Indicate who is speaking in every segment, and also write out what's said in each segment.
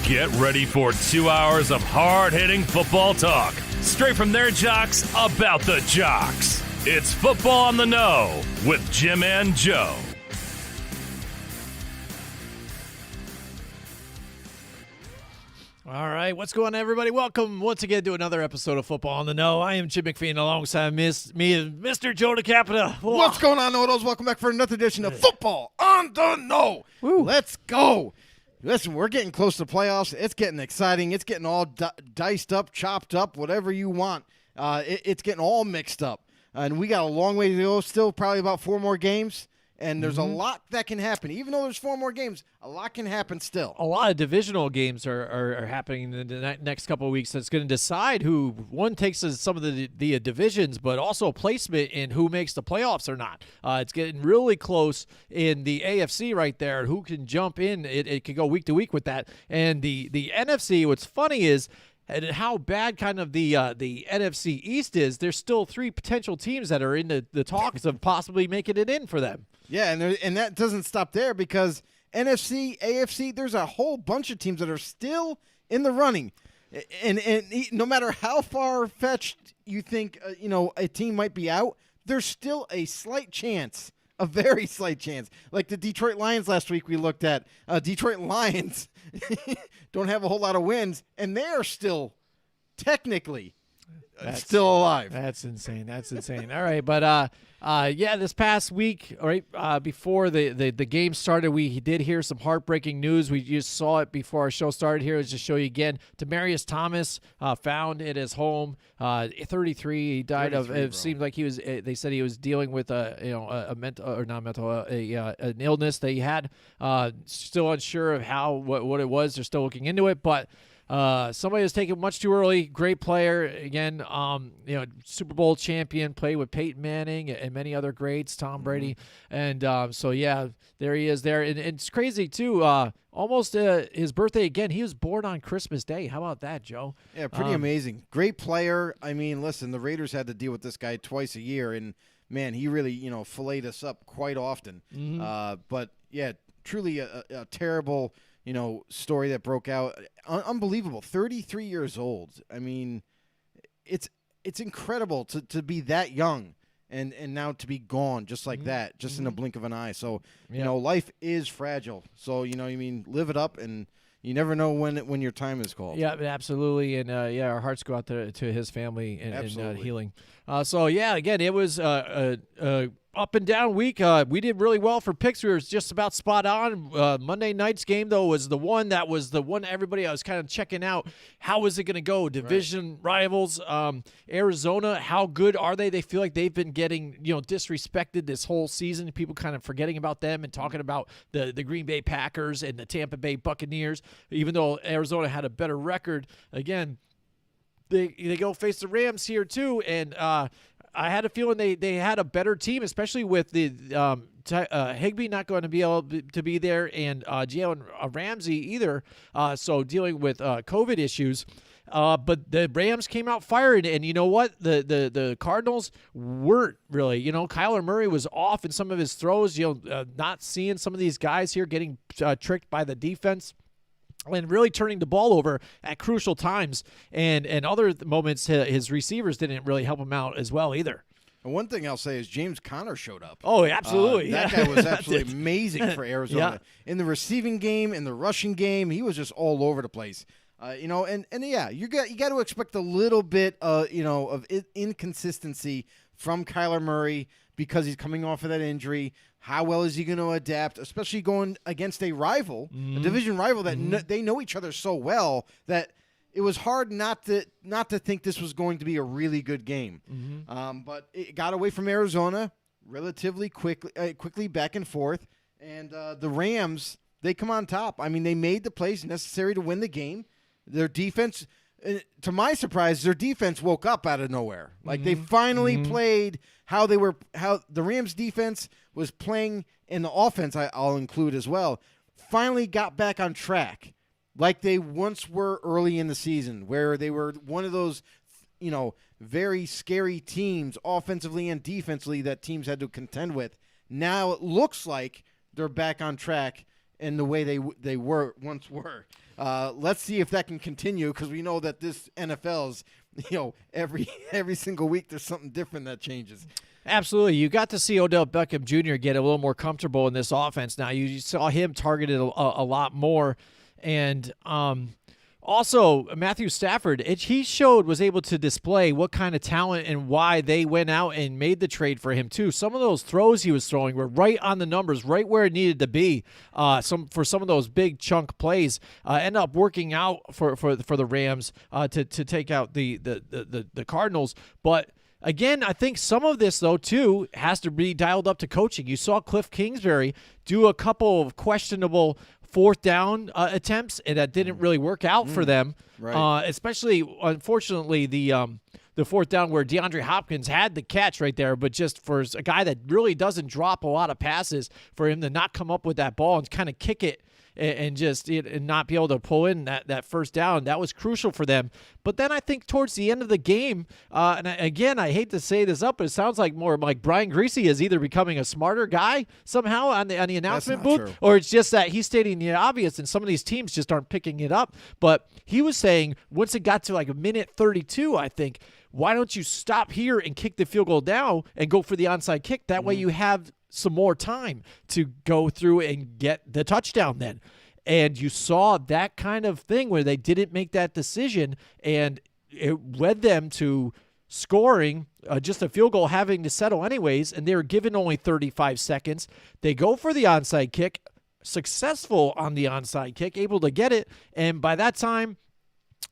Speaker 1: Get ready for 2 hours of hard-hitting football talk, straight from their jocks about the jocks. It's Football on the Know with Jim and Joe.
Speaker 2: All right, what's going on, everybody? Welcome once again to another episode of Football on the Know. I am Jim McPhee, alongside me is Mr. Joe DeCapita.
Speaker 3: What's going on, Nodos? Welcome back for another edition of Football on the Know.
Speaker 2: Woo.
Speaker 3: Let's go. Listen, we're getting close to the playoffs. It's getting exciting. It's getting all diced up, chopped up, whatever you want. It's getting all mixed up. And we got a long way to go still, probably about 4 more games. And there's a lot that can happen. Even though there's 4 more games, a lot can happen still.
Speaker 2: A lot of divisional games are happening in the next couple of weeks. That's going to decide who one takes some of the divisions, but also placement in who makes the playoffs or not. It's getting really close in the AFC right there. Who can jump in? It could go week to week with that. And the NFC, what's funny is, and how bad kind of the NFC East is, there's still 3 potential teams that are in the talks of possibly making it in for them.
Speaker 3: Yeah, and that doesn't stop there because NFC, AFC, there's a whole bunch of teams that are still in the running. And no matter how far-fetched you think a team might be out, there's still a slight chance, a very slight chance. Like the Detroit Lions last week we looked at. Detroit Lions don't have a whole lot of wins, and they are still technically still alive.
Speaker 2: That's insane. All right, but this past week, all right, before the game started, we did hear some heartbreaking news. We just saw it before our show started here. Let's just show you again. Demarius Thomas found at his home, 33. He died of. It seemed like he was. They said he was dealing with an illness that he had. Still unsure of what it was. They're still looking into it, but. Somebody was taken much too early. Great player. Again, Super Bowl champion, played with Peyton Manning and many other greats, Tom Brady. And there he is there. And it's crazy, too. Almost his birthday again. He was born on Christmas Day. How about that, Joe?
Speaker 3: Yeah, pretty amazing. Great player. I mean, listen, the Raiders had to deal with this guy twice a year. And, man, he really, filleted us up quite often. Mm-hmm. But, yeah, truly a terrible – story that broke out. Unbelievable. 33 years old. I mean, it's incredible to be that young and now to be gone just like that, just in a blink of an eye. So, life is fragile. So, live it up, and you never know when your time is called.
Speaker 2: Yeah, absolutely. And, our hearts go out to his family and healing. Again, it was up and down week. We did really well for picks. We were just about spot on. Monday night's game, though, was the one everybody I was kind of checking out. How is it going to go? Division rivals. Arizona, how good are they? They feel like they've been getting disrespected this whole season. People kind of forgetting about them and talking about the Green Bay Packers and the Tampa Bay Buccaneers. Even though Arizona had a better record, again, they go face the Rams here too, and I had a feeling they had a better team, especially with the Higbee not going to be able to be there, and Jalen Ramsey either. So dealing with COVID issues. But the Rams came out firing, and you know what? The Cardinals weren't really. Kyler Murray was off in some of his throws. Not seeing some of these guys here getting tricked by the defense. And really turning the ball over at crucial times. And other moments, his receivers didn't really help him out as well either.
Speaker 3: And one thing I'll say is James Conner showed up.
Speaker 2: Oh, absolutely.
Speaker 3: That guy was absolutely amazing for Arizona. Yeah. In the receiving game, in the rushing game, he was just all over the place. You got to expect a little bit of inconsistency from Kyler Murray because he's coming off of that injury. How well is he going to adapt, especially going against a rival, a division rival that they know each other so well that it was hard not to think this was going to be a really good game. But it got away from Arizona relatively quickly back and forth, and the Rams, they come on top. I mean, they made the plays necessary to win the game. Their defense, to my surprise, their defense woke up out of nowhere. Like they finally played how the Rams defense was playing, and the offense I'll include as well, finally got back on track like they once were early in the season, where they were one of those, very scary teams offensively and defensively that teams had to contend with. Now it looks like they're back on track, in the way they once were. Let's see if that can continue, because we know that this NFL is, every single week there's something different that changes.
Speaker 2: Absolutely. You got to see Odell Beckham Jr. get a little more comfortable in this offense. Now, you saw him targeted a lot more. And also, Matthew Stafford, he was able to display what kind of talent and why they went out and made the trade for him, too. Some of those throws he was throwing were right on the numbers, right where it needed to be. For some of those big chunk plays, end up working out for the Rams to take out the Cardinals. But again, I think some of this, though, too, has to be dialed up to coaching. You saw Cliff Kingsbury do a couple of questionable fourth down attempts, and that didn't really work out for them. Right. Especially, unfortunately, the fourth down where DeAndre Hopkins had the catch right there, but just for a guy that really doesn't drop a lot of passes, for him to not come up with that ball and kind of kick it and not be able to pull in that first down, that was crucial for them. But then I think towards the end of the game, and again, I hate to say this up, but it sounds like more like Brian Griese is either becoming a smarter guy somehow on the announcement booth, or it's just that he's stating the obvious, and some of these teams just aren't picking it up. But he was saying once it got to like a minute 32, I think, why don't you stop here and kick the field goal now and go for the onside kick? That way you have some more time to go through and get the touchdown then. And you saw that kind of thing where they didn't make that decision, and it led them to scoring just a field goal, having to settle anyways, and they were given only 35 seconds. They go for the onside kick, successful on the onside kick, able to get it, and by that time,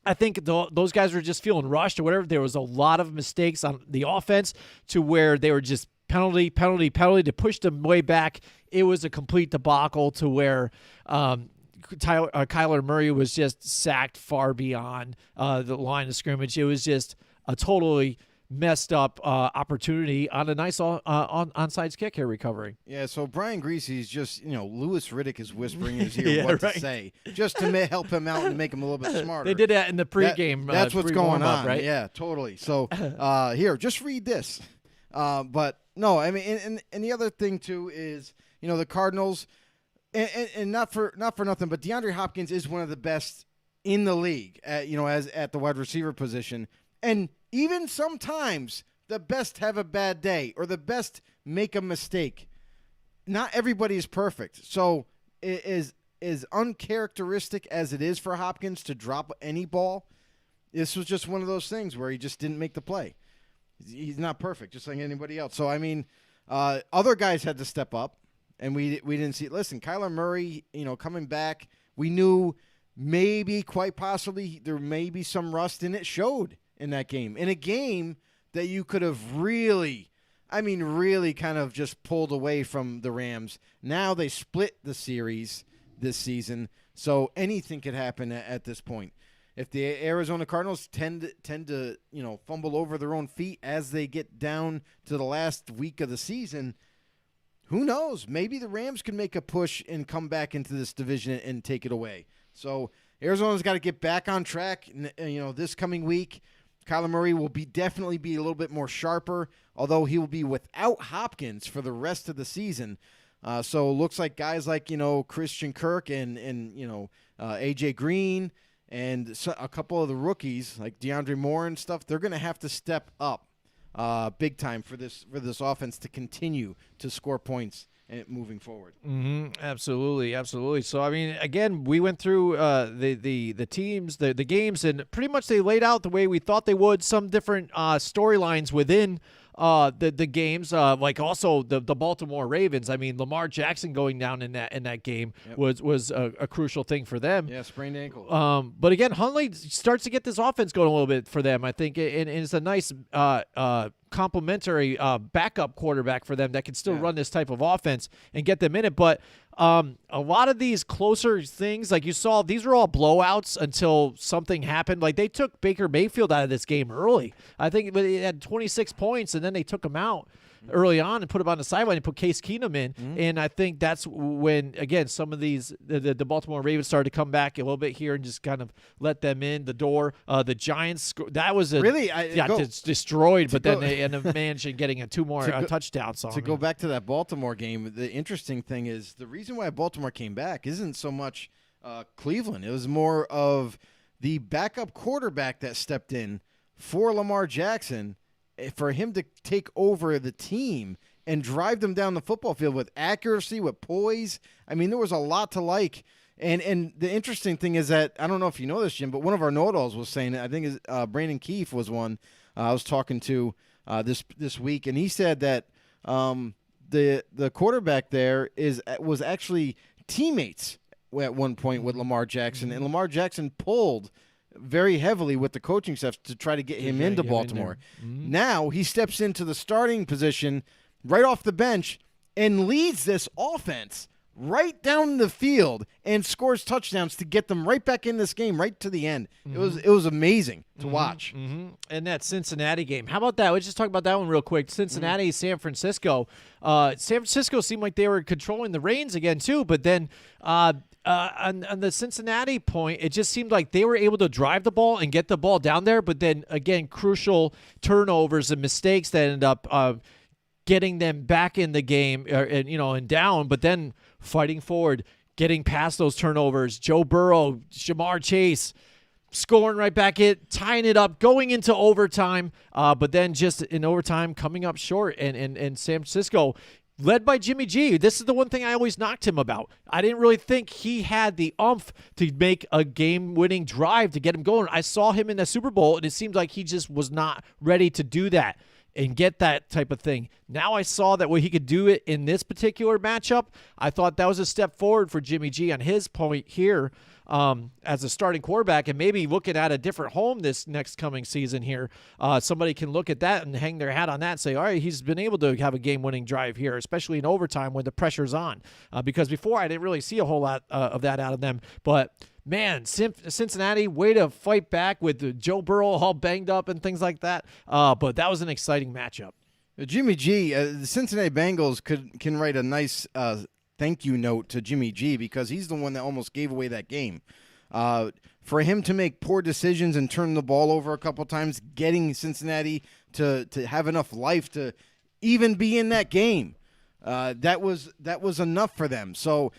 Speaker 2: I think those guys were just feeling rushed or whatever. There was a lot of mistakes on the offense to where they were just penalty to push them way back. It was a complete debacle to where Kyler Murray was just sacked far beyond the line of scrimmage. It was just a totally messed up opportunity on a nice onside kick here recovery.
Speaker 3: Yeah, so Brian Griese is just, Louis Riddick is whispering in his ear to say, just to help him out and make him a little bit smarter.
Speaker 2: They did that in the pregame.
Speaker 3: That's what's going on,
Speaker 2: right?
Speaker 3: Yeah, totally. So here, just read this. But no, I mean, and the other thing too is, the Cardinals, and not for nothing, but DeAndre Hopkins is one of the best in the league, at the wide receiver position, and even sometimes the best have a bad day or the best make a mistake. Not everybody is perfect, so it is uncharacteristic as it is for Hopkins to drop any ball. This was just one of those things where he just didn't make the play. He's not perfect, just like anybody else. So, I mean, other guys had to step up, and we didn't see it. Listen, Kyler Murray, coming back, we knew maybe, quite possibly, there may be some rust, and it showed in that game. In a game that you could have really kind of just pulled away from the Rams. Now they split the series this season, so anything could happen at this point. If the Arizona Cardinals tend to fumble over their own feet as they get down to the last week of the season, who knows? Maybe the Rams can make a push and come back into this division and take it away. So Arizona's got to get back on track. This coming week, Kyler Murray will definitely be a little bit more sharper, although he will be without Hopkins for the rest of the season. So it looks like guys like Christian Kirk and AJ Green. And a couple of the rookies, like DeAndre Moore and stuff, they're going to have to step up big time for this offense to continue to score points moving forward.
Speaker 2: Absolutely. So, I mean, again, we went through the teams, the games, and pretty much they laid out the way we thought they would. Some different storylines within the games, like also the Baltimore Ravens. I mean, Lamar Jackson going down in that game was a crucial thing for them.
Speaker 3: Yeah, sprained ankle.
Speaker 2: But again, Hundley starts to get this offense going a little bit for them. I think and it's a nice complementary backup quarterback for them that can still run this type of offense and get them in it. But a lot of these closer things, like you saw, these were all blowouts until something happened. Like they took Baker Mayfield out of this game early. I think he had 26 points, and then they took him out. early on and put him on the sideline and put Case Keenum in. And I think that's when, again, some of these the Baltimore Ravens started to come back a little bit here and just kind of let them in the door. The Giants, that was it's destroyed, but then they end up managing getting two more touchdowns.
Speaker 3: To go back to that Baltimore game, the interesting thing is the reason why Baltimore came back isn't so much Cleveland. It was more of the backup quarterback that stepped in for Lamar Jackson, for him to take over the team and drive them down the football field with accuracy, with poise. I mean, there was a lot to like. And the interesting thing is that, I don't know if you know this, Jim, but one of our know-it-alls was saying, I think Brandon Keefe was one I was talking to this week, and he said that the quarterback there was actually teammates at one point with Lamar Jackson, and Lamar Jackson pulled very heavily with the coaching staff to try to get him into Baltimore. Now he steps into the starting position right off the bench and leads this offense right down the field and scores touchdowns to get them right back in this game right to the end. It was amazing to watch.
Speaker 2: And that Cincinnati game, how about that? Let's just talk about that one real quick. Cincinnati, San Francisco. San Francisco seemed like they were controlling the reins again too, but then on the Cincinnati point, it just seemed like they were able to drive the ball and get the ball down there, but then again, crucial turnovers and mistakes that ended up getting them back in the game and down, but then fighting forward, getting past those turnovers. Joe Burrow, Jamar Chase, scoring right back tying it up, going into overtime, but then just in overtime coming up short. And San Francisco, led by Jimmy G. This is the one thing I always knocked him about. I didn't really think he had the oomph to make a game-winning drive to get him going. I saw him in the Super Bowl, and it seemed like he just was not ready to do that and get that type of thing. Now I saw that he could do it in this particular matchup. I thought that was a step forward for Jimmy G on his point here as a starting quarterback, and maybe looking at a different home this next coming season here. Somebody can look at that and hang their hat on that and say, all right, he's been able to have a game-winning drive here, especially in overtime when the pressure's on. Because before I didn't really see a whole lot of that out of them. But man, Cincinnati, way to fight back with Joe Burrow all banged up and things like that. But that was an exciting matchup.
Speaker 3: Jimmy G, the Cincinnati Bengals can write a nice thank you note to Jimmy G, because he's the one that almost gave away that game. For him to make poor decisions and turn the ball over a couple times, getting Cincinnati to have enough life to even be in that game, that was enough for them. So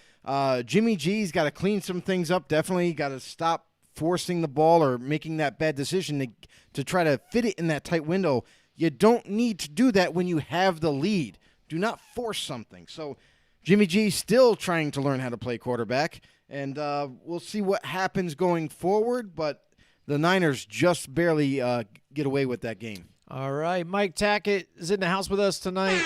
Speaker 3: Jimmy G's got to clean some things up. Definitely got to stop forcing the ball or making that bad decision to try to fit it in that tight window. You don't need to do that when you have the lead. Do not force something. So Jimmy G still trying to learn how to play quarterback, and we'll see what happens going forward, but the Niners just barely get away with that game.
Speaker 2: All right, Mike Tackett is in the house with us tonight.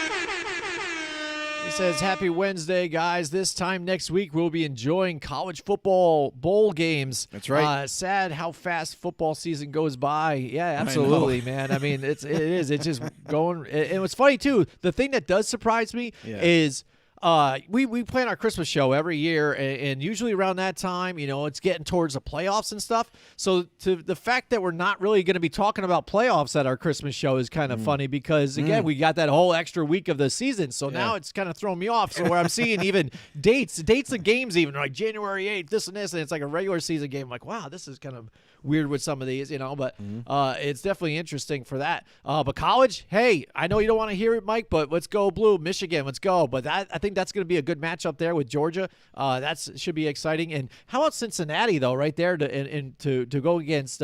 Speaker 2: He says, happy Wednesday, guys. This time next week, we'll be enjoying college football bowl games.
Speaker 3: That's right.
Speaker 2: Sad how fast football season goes by. Yeah, absolutely, man. I mean, it is. It's just going. And what's funny, too, the thing that does surprise me is we plan our Christmas show every year, and usually around that time, it's getting towards the playoffs and stuff. So to the fact that we're not really going to be talking about playoffs at our Christmas show is kind of funny, because again, we got that whole extra week of the season. So now it's kind of throwing me off. So where I'm seeing even dates of games, even like January 8th, this and this, and it's like a regular season game. I'm like, wow, this is kind of weird with some of these, but it's definitely interesting for that. But college, hey, I know you don't want to hear it, Mike, but let's go Blue, Michigan, let's go. But I think that's going to be a good matchup there with Georgia. That should be exciting. And how about Cincinnati, though, right there to go against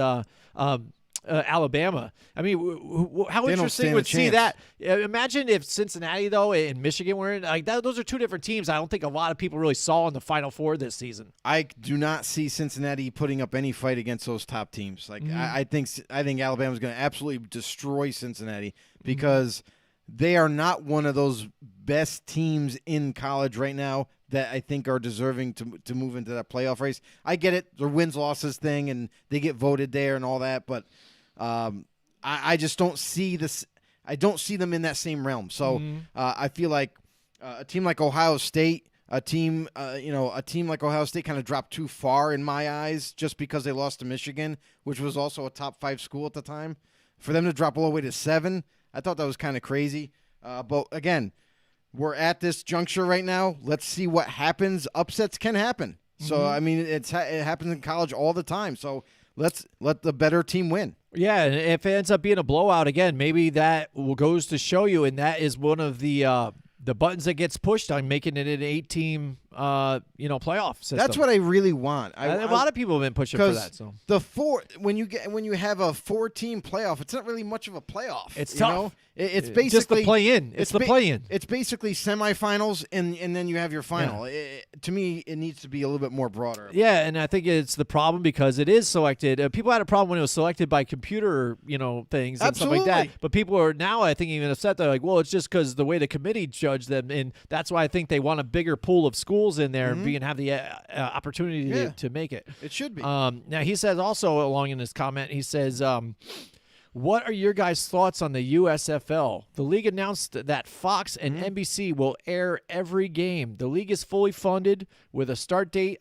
Speaker 2: Alabama? I mean, how interesting would see that? Imagine if Cincinnati, though, and Michigan were in like that. Those are two different teams I don't think a lot of people really saw in the Final Four this season.
Speaker 3: I do not see Cincinnati putting up any fight against those top teams. Like I think Alabama's going to absolutely destroy Cincinnati, because they are not one of those best teams in college right now that I think are deserving to move into that playoff race. I get it, the wins-losses thing, and they get voted there and all that, but I just don't see this. I don't see them in that same realm. So I feel like a team like Ohio State, a team like Ohio State kind of dropped too far in my eyes just because they lost to Michigan, which was also a top 5 school at the time. For them to drop all the way to 7, I thought that was kind of crazy. But again, we're at this juncture right now. Let's see what happens. Upsets can happen. So, I mean, it happens in college all the time. So let's let the better team win.
Speaker 2: Yeah, and if it ends up being a blowout again, maybe that goes to show you, and that is one of the buttons that gets pushed on making it an 8-team playoff system.
Speaker 3: That's what I really want.
Speaker 2: A lot of people have been pushing for that. So
Speaker 3: when you have a 4-team playoff, it's not really much of a playoff.
Speaker 2: It's tough.
Speaker 3: It's basically
Speaker 2: just the play-in. It's the play-in.
Speaker 3: It's basically semifinals, and then you have your final. Yeah. To me, it needs to be a little bit more broader.
Speaker 2: Yeah, and I think it's the problem because it is selected. People had a problem when it was selected by computer, things and stuff like that. But people are now, I think, even upset. They're like, well, it's just because the way the committee judged them, and that's why I think they want a bigger pool of schools in there and have the opportunity to make it.
Speaker 3: It should be.
Speaker 2: Now, he says also along in his comment, he says, what are your guys' thoughts on the USFL? The league announced that Fox and NBC will air every game. The league is fully funded with a start date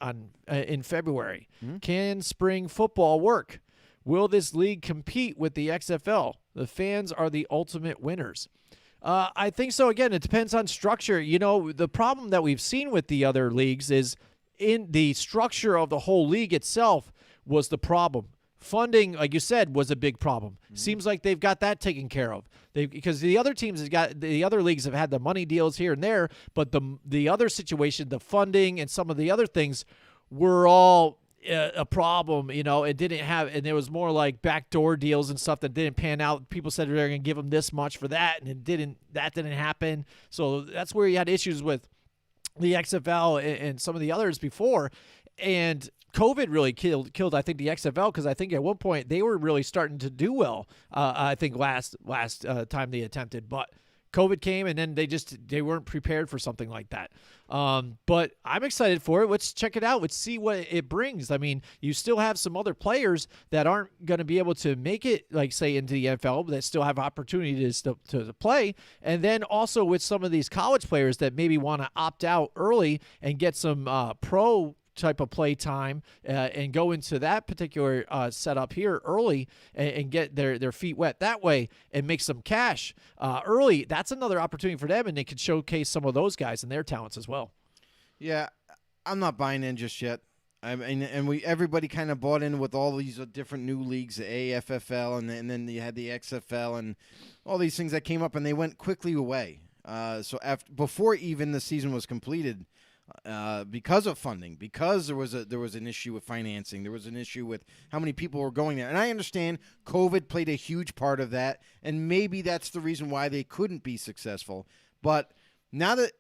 Speaker 2: in February. Can spring football work? Will this league compete with the XFL? The fans are the ultimate winners. I think so. Again, it depends on structure. The problem that we've seen with the other leagues is in the structure of the whole league itself was the problem. Funding, like you said, was a big problem. Seems like they've got that taken care of. Because the other leagues have had the money deals here and there, but the other situation, the funding and some of the other things were all a problem. It didn't have, and there was more like backdoor deals and stuff that didn't pan out. People said they're going to give them this much for that, and that didn't happen. So that's where you had issues with the XFL and some of the others before, and COVID really killed I think the XFL, because I think at one point they were really starting to do well. I think last time they attempted, but COVID came and then they weren't prepared for something like that. But I'm excited for it. Let's check it out. Let's see what it brings. I mean, you still have some other players that aren't going to be able to make it, like say into the NFL, but that still have opportunities to play. And then also with some of these college players that maybe want to opt out early and get some pro type of play time and go into that particular setup here early and get their feet wet that way and make some cash early. That's another opportunity for them, and they can showcase some of those guys and their talents as well.
Speaker 3: Yeah, I'm not buying in just yet. I mean, and everybody kind of bought in with all these different new leagues, the AFFL, and then you had the XFL and all these things that came up, and they went quickly away. So before even the season was completed, because of funding, because there was an issue with financing, there was an issue with how many people were going there. And I understand COVID played a huge part of that, and maybe that's the reason why they couldn't be successful. But now that,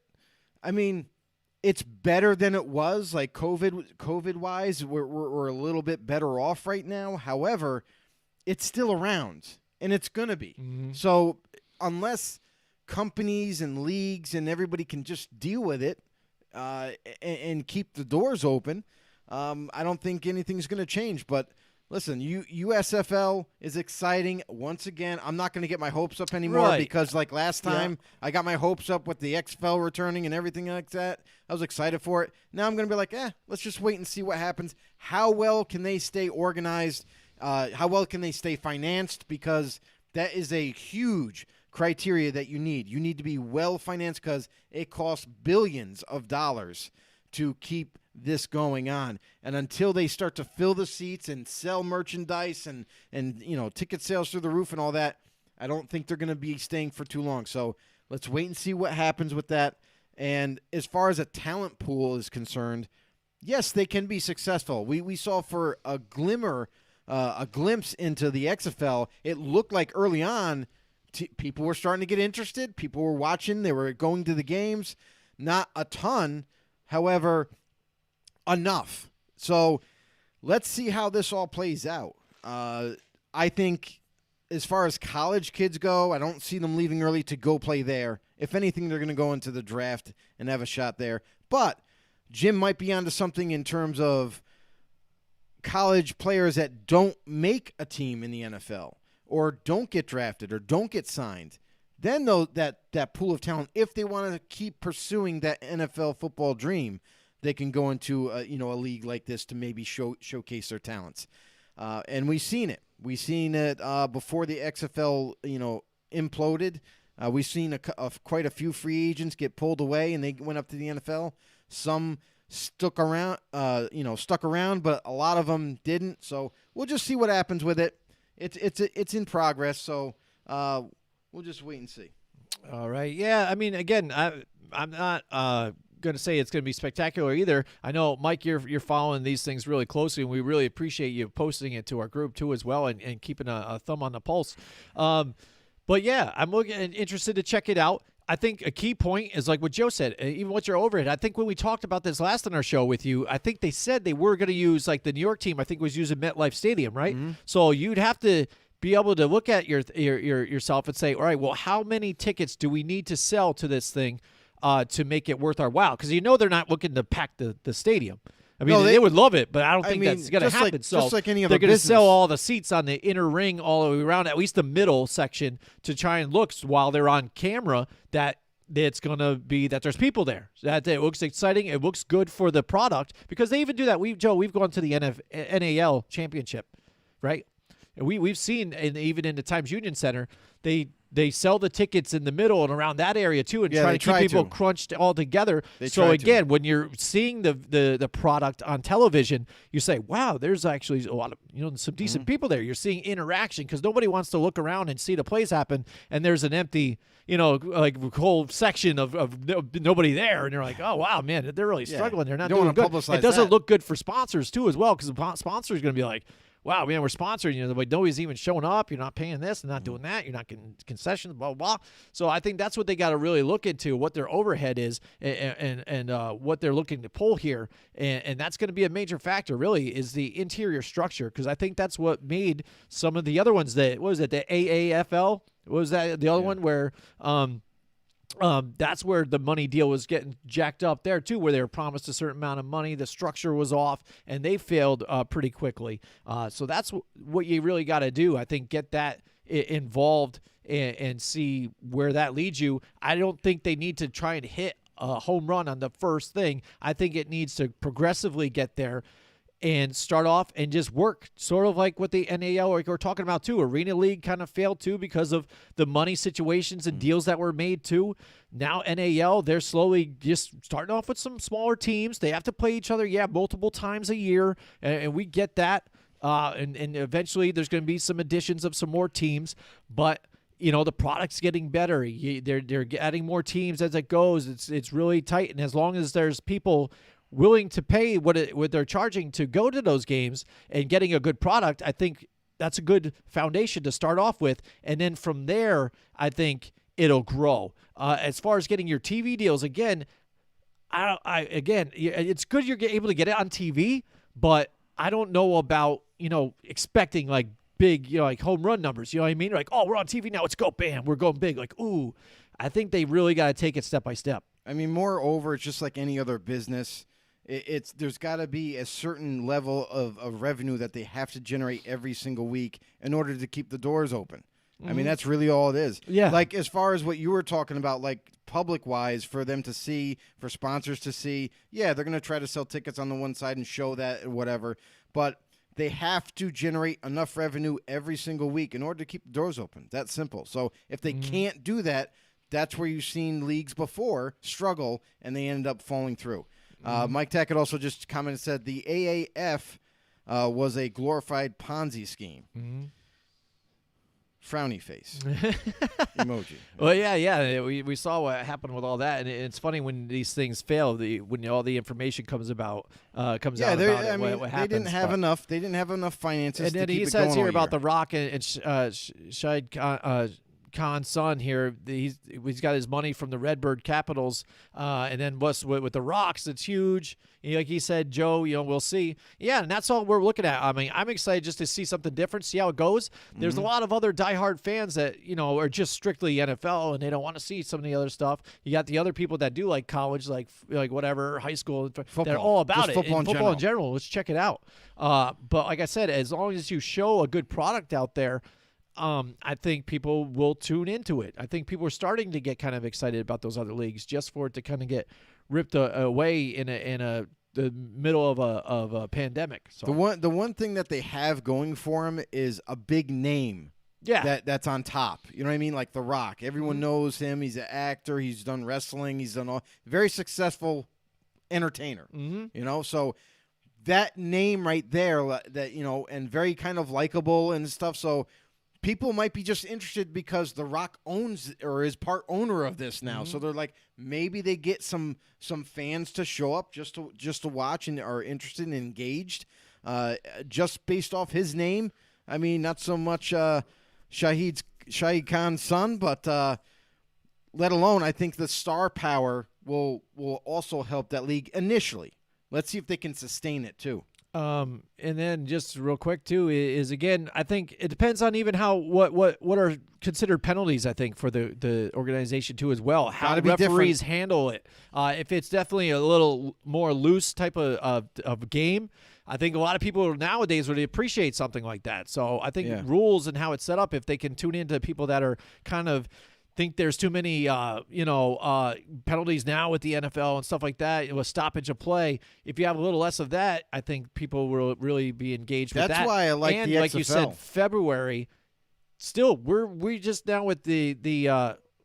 Speaker 3: I mean, it's better than it was, like COVID-wise, we're a little bit better off right now. However, it's still around, and it's going to be. So unless companies and leagues and everybody can just deal with it, and keep the doors open, I don't think anything's going to change. But listen, USFL is exciting. Once again, I'm not going to get my hopes up anymore because like last time I got my hopes up with the XFL returning and everything like that. I was excited for it. Now I'm going to be like, let's just wait and see what happens. How well can they stay organized? How well can they stay financed? Because that is a huge criteria that you need. You need to be well financed because it costs billions of dollars to keep this going on. And until they start to fill the seats and sell merchandise and ticket sales through the roof and all that, I don't think they're going to be staying for too long. So let's wait and see what happens with that. And as far as a talent pool is concerned, yes, they can be successful. We saw for a glimpse into the XFL, it looked like early on people were starting to get interested. People were watching. They were going to the games. Not a ton, however, enough. So let's see how this all plays out. I think as far as college kids go, I don't see them leaving early to go play there. If anything, they're going to go into the draft and have a shot there. But Jim might be onto something in terms of college players that don't make a team in the NFL, or don't get drafted, or don't get signed. Then though that pool of talent, if they want to keep pursuing that NFL football dream, they can go into a league like this to maybe showcase their talents. And we've seen it. We've seen it before the XFL imploded. We've seen quite a few free agents get pulled away, and they went up to the NFL. Some stuck around, but a lot of them didn't. So we'll just see what happens with it. It's in progress, so we'll just wait and see.
Speaker 2: All right. Yeah, I mean, again, I'm not going to say it's going to be spectacular either. I know, Mike, you're following these things really closely, and we really appreciate you posting it to our group too as well, and keeping a thumb on the pulse. But yeah, I'm interested to check it out. I think a key point is like what Joe said, even what your overhead. I think when we talked about this last on our show with you, I think they said they were going to use, like the New York team, I think was using MetLife Stadium, right? Mm-hmm. So you'd have to be able to look at yourself and say, all right, well, how many tickets do we need to sell to this thing to make it worth our while? Because they're not looking to pack the stadium. I mean, they would love it, but I don't think that's going to happen.
Speaker 3: Just like any other
Speaker 2: they're going to
Speaker 3: business.
Speaker 2: sell all the seats on the inner ring all the way around, at least the middle section, to try and look while they're on camera that it's going to be that there's people there. That it looks exciting. It looks good for the product, because they even do that. We've gone to the NAL championship, right? And we've seen, and even in the Times Union Center, they sell the tickets in the middle and around that area too, and try to keep people crunched all together. So again, when you're seeing the product on television, you say, "Wow, there's actually a lot of some decent people there." You're seeing interaction, because nobody wants to look around and see the plays happen, and there's an empty, like whole section of nobody there, and you're like, "Oh wow, man, they're really struggling. They're not doing good." It doesn't look good for sponsors too as well, because the sponsor is going to be like, wow, man, we're sponsoring, but nobody's even showing up. You're not paying this and not doing that. You're not getting concessions, blah, blah, blah. So I think that's what they got to really look into, what their overhead is and what they're looking to pull here. And that's going to be a major factor, really, is the interior structure, because I think that's what made some of the other ones the AAFL? What was that the other one where that's where the money deal was getting jacked up there too, where they were promised a certain amount of money. The structure was off, and they failed pretty quickly. So that's what you really got to do. I think get that involved and see where that leads you. I don't think they need to try and hit a home run on the first thing. I think it needs to progressively get there and start off and just work, sort of like what the NAL or we're talking about too. Arena League kind of failed too because of the money situations and deals that were made too. Now NAL, they're slowly just starting off with some smaller teams. They have to play each other, multiple times a year, and we get that. And eventually there's going to be some additions of some more teams, but the product's getting better. They're adding more teams as it goes. It's really tight, and as long as there's people willing to pay what they're charging to go to those games and getting a good product, I think that's a good foundation to start off with. And then from there, I think it'll grow. As far as getting your TV deals, again, it's good you're able to get it on TV, but I don't know about, expecting like big, like home run numbers. You know what I mean? Like, oh, we're on TV now. Let's go. Bam. We're going big. Like, ooh, I think they really got to take it step by step.
Speaker 3: I mean, moreover, it's just like any other business. There's got to be a certain level of revenue that they have to generate every single week in order to keep the doors open. Mm-hmm. I mean, that's really all it is.
Speaker 2: Yeah.
Speaker 3: Like, as far as what you were talking about, like public-wise, for them to see, for sponsors to see, they're going to try to sell tickets on the one side and show that or whatever. But they have to generate enough revenue every single week in order to keep the doors open. That's simple. So if they can't do that, that's where you've seen leagues before struggle, and they ended up falling through. Mike Tackett also just commented and said the AAF was a glorified Ponzi scheme. Mm-hmm. Frowny face emoji.
Speaker 2: Well, yeah. We saw what happened with all that, and it's funny when these things fail. When all the information comes out about it, what happens.
Speaker 3: They didn't have enough. They didn't have enough finances.
Speaker 2: And then he says here about The Rock and Shahid Khan's son here. He's got his money from the Redbird Capitals, and then with the Rocks, it's huge. Like he said, Joe, we'll see. Yeah, and that's all we're looking at. I mean, I'm excited just to see something different, see how it goes. There's a lot of other diehard fans that are just strictly NFL, and they don't want to see some of the other stuff. You got the other people that do like college, like whatever, high school.
Speaker 3: Football.
Speaker 2: They're all about it.
Speaker 3: Football
Speaker 2: in general. Let's check it out. But like I said, as long as you show a good product out there, I think people will tune into it. I think people are starting to get kind of excited about those other leagues just for it to kind of get ripped away in the middle of a pandemic. So
Speaker 3: the one thing that they have going for them is a big name that's on top. You know what I mean? Like The Rock. Everyone knows him. He's an actor. He's done wrestling. He's done very successful entertainer. You know, so that name right there, that and very kind of likable and stuff. So people might be just interested because The Rock owns or is part owner of this now. So they're like, maybe they get some fans to show up just to watch and are interested and engaged, just based off his name. I mean, not so much Shahid Khan's son, but let alone I think the star power will also help that league initially. Let's see if they can sustain it too.
Speaker 2: And then just real quick too is again, I think it depends on even how what are considered penalties. I think for the organization too as well. How referees handle it. If it's definitely a little more loose type of game, I think a lot of people nowadays would appreciate something like that. So I think rules and how it's set up, if they can tune into people that are kind of think there's too many, penalties now with the NFL and stuff like that, with stoppage of play. If you have a little less of that, I think people will really be engaged with that.
Speaker 3: That's why I like
Speaker 2: and
Speaker 3: the XFL.
Speaker 2: Like you said, February. Still, we just now with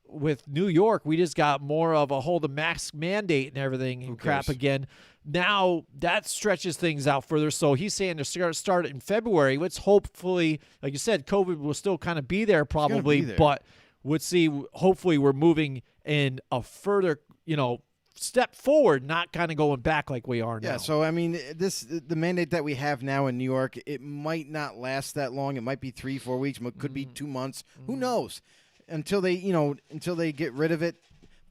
Speaker 2: with New York, we just got more of a whole the mask mandate and everything and crap again. Now that stretches things out further. So he's saying to start in February. Let's hopefully, like you said, COVID will still kind of be there probably, but we'll see. Hopefully we're moving in a further, step forward, not kind of going back like we are now.
Speaker 3: Yeah, so I mean, the mandate that we have now in New York, it might not last that long. It might be 3-4 weeks, it could be 2 months. Who knows? Until they get rid of it.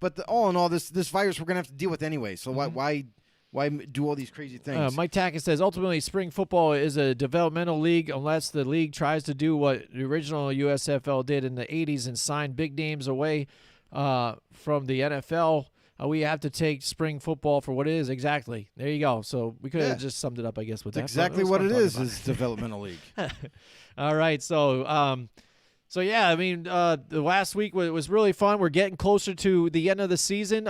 Speaker 3: But all in all, this virus we're gonna have to deal with anyway. So why do all these crazy things?
Speaker 2: Mike Tackett says, ultimately, spring football is a developmental league unless the league tries to do what the original USFL did in the 80s and sign big names away from the NFL. We have to take spring football for what it is. Exactly. There you go. So we could have just summed it up, I guess, with that.
Speaker 3: Exactly what it is developmental league.
Speaker 2: All right. So yeah, I mean, the last week was really fun. We're getting closer to the end of the season.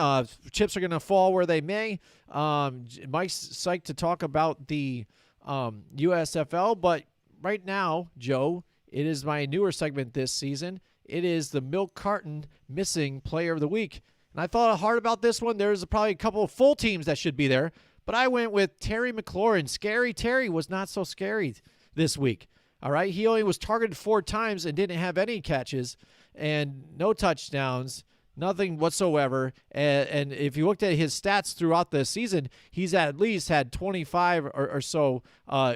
Speaker 2: Chips are going to fall where they may. Mike's psyched to talk about the USFL, but right now, Joe, it is my newer segment this season. It is the Milk Carton Missing Player of the Week. And I thought hard about this one. There's probably a couple of full teams that should be there, but I went with Terry McLaurin. Scary Terry was not so scary this week. All right, he only was targeted 4 times and didn't have any catches and no touchdowns, nothing whatsoever. And if you looked at his stats throughout the season, he's at least had 25 or so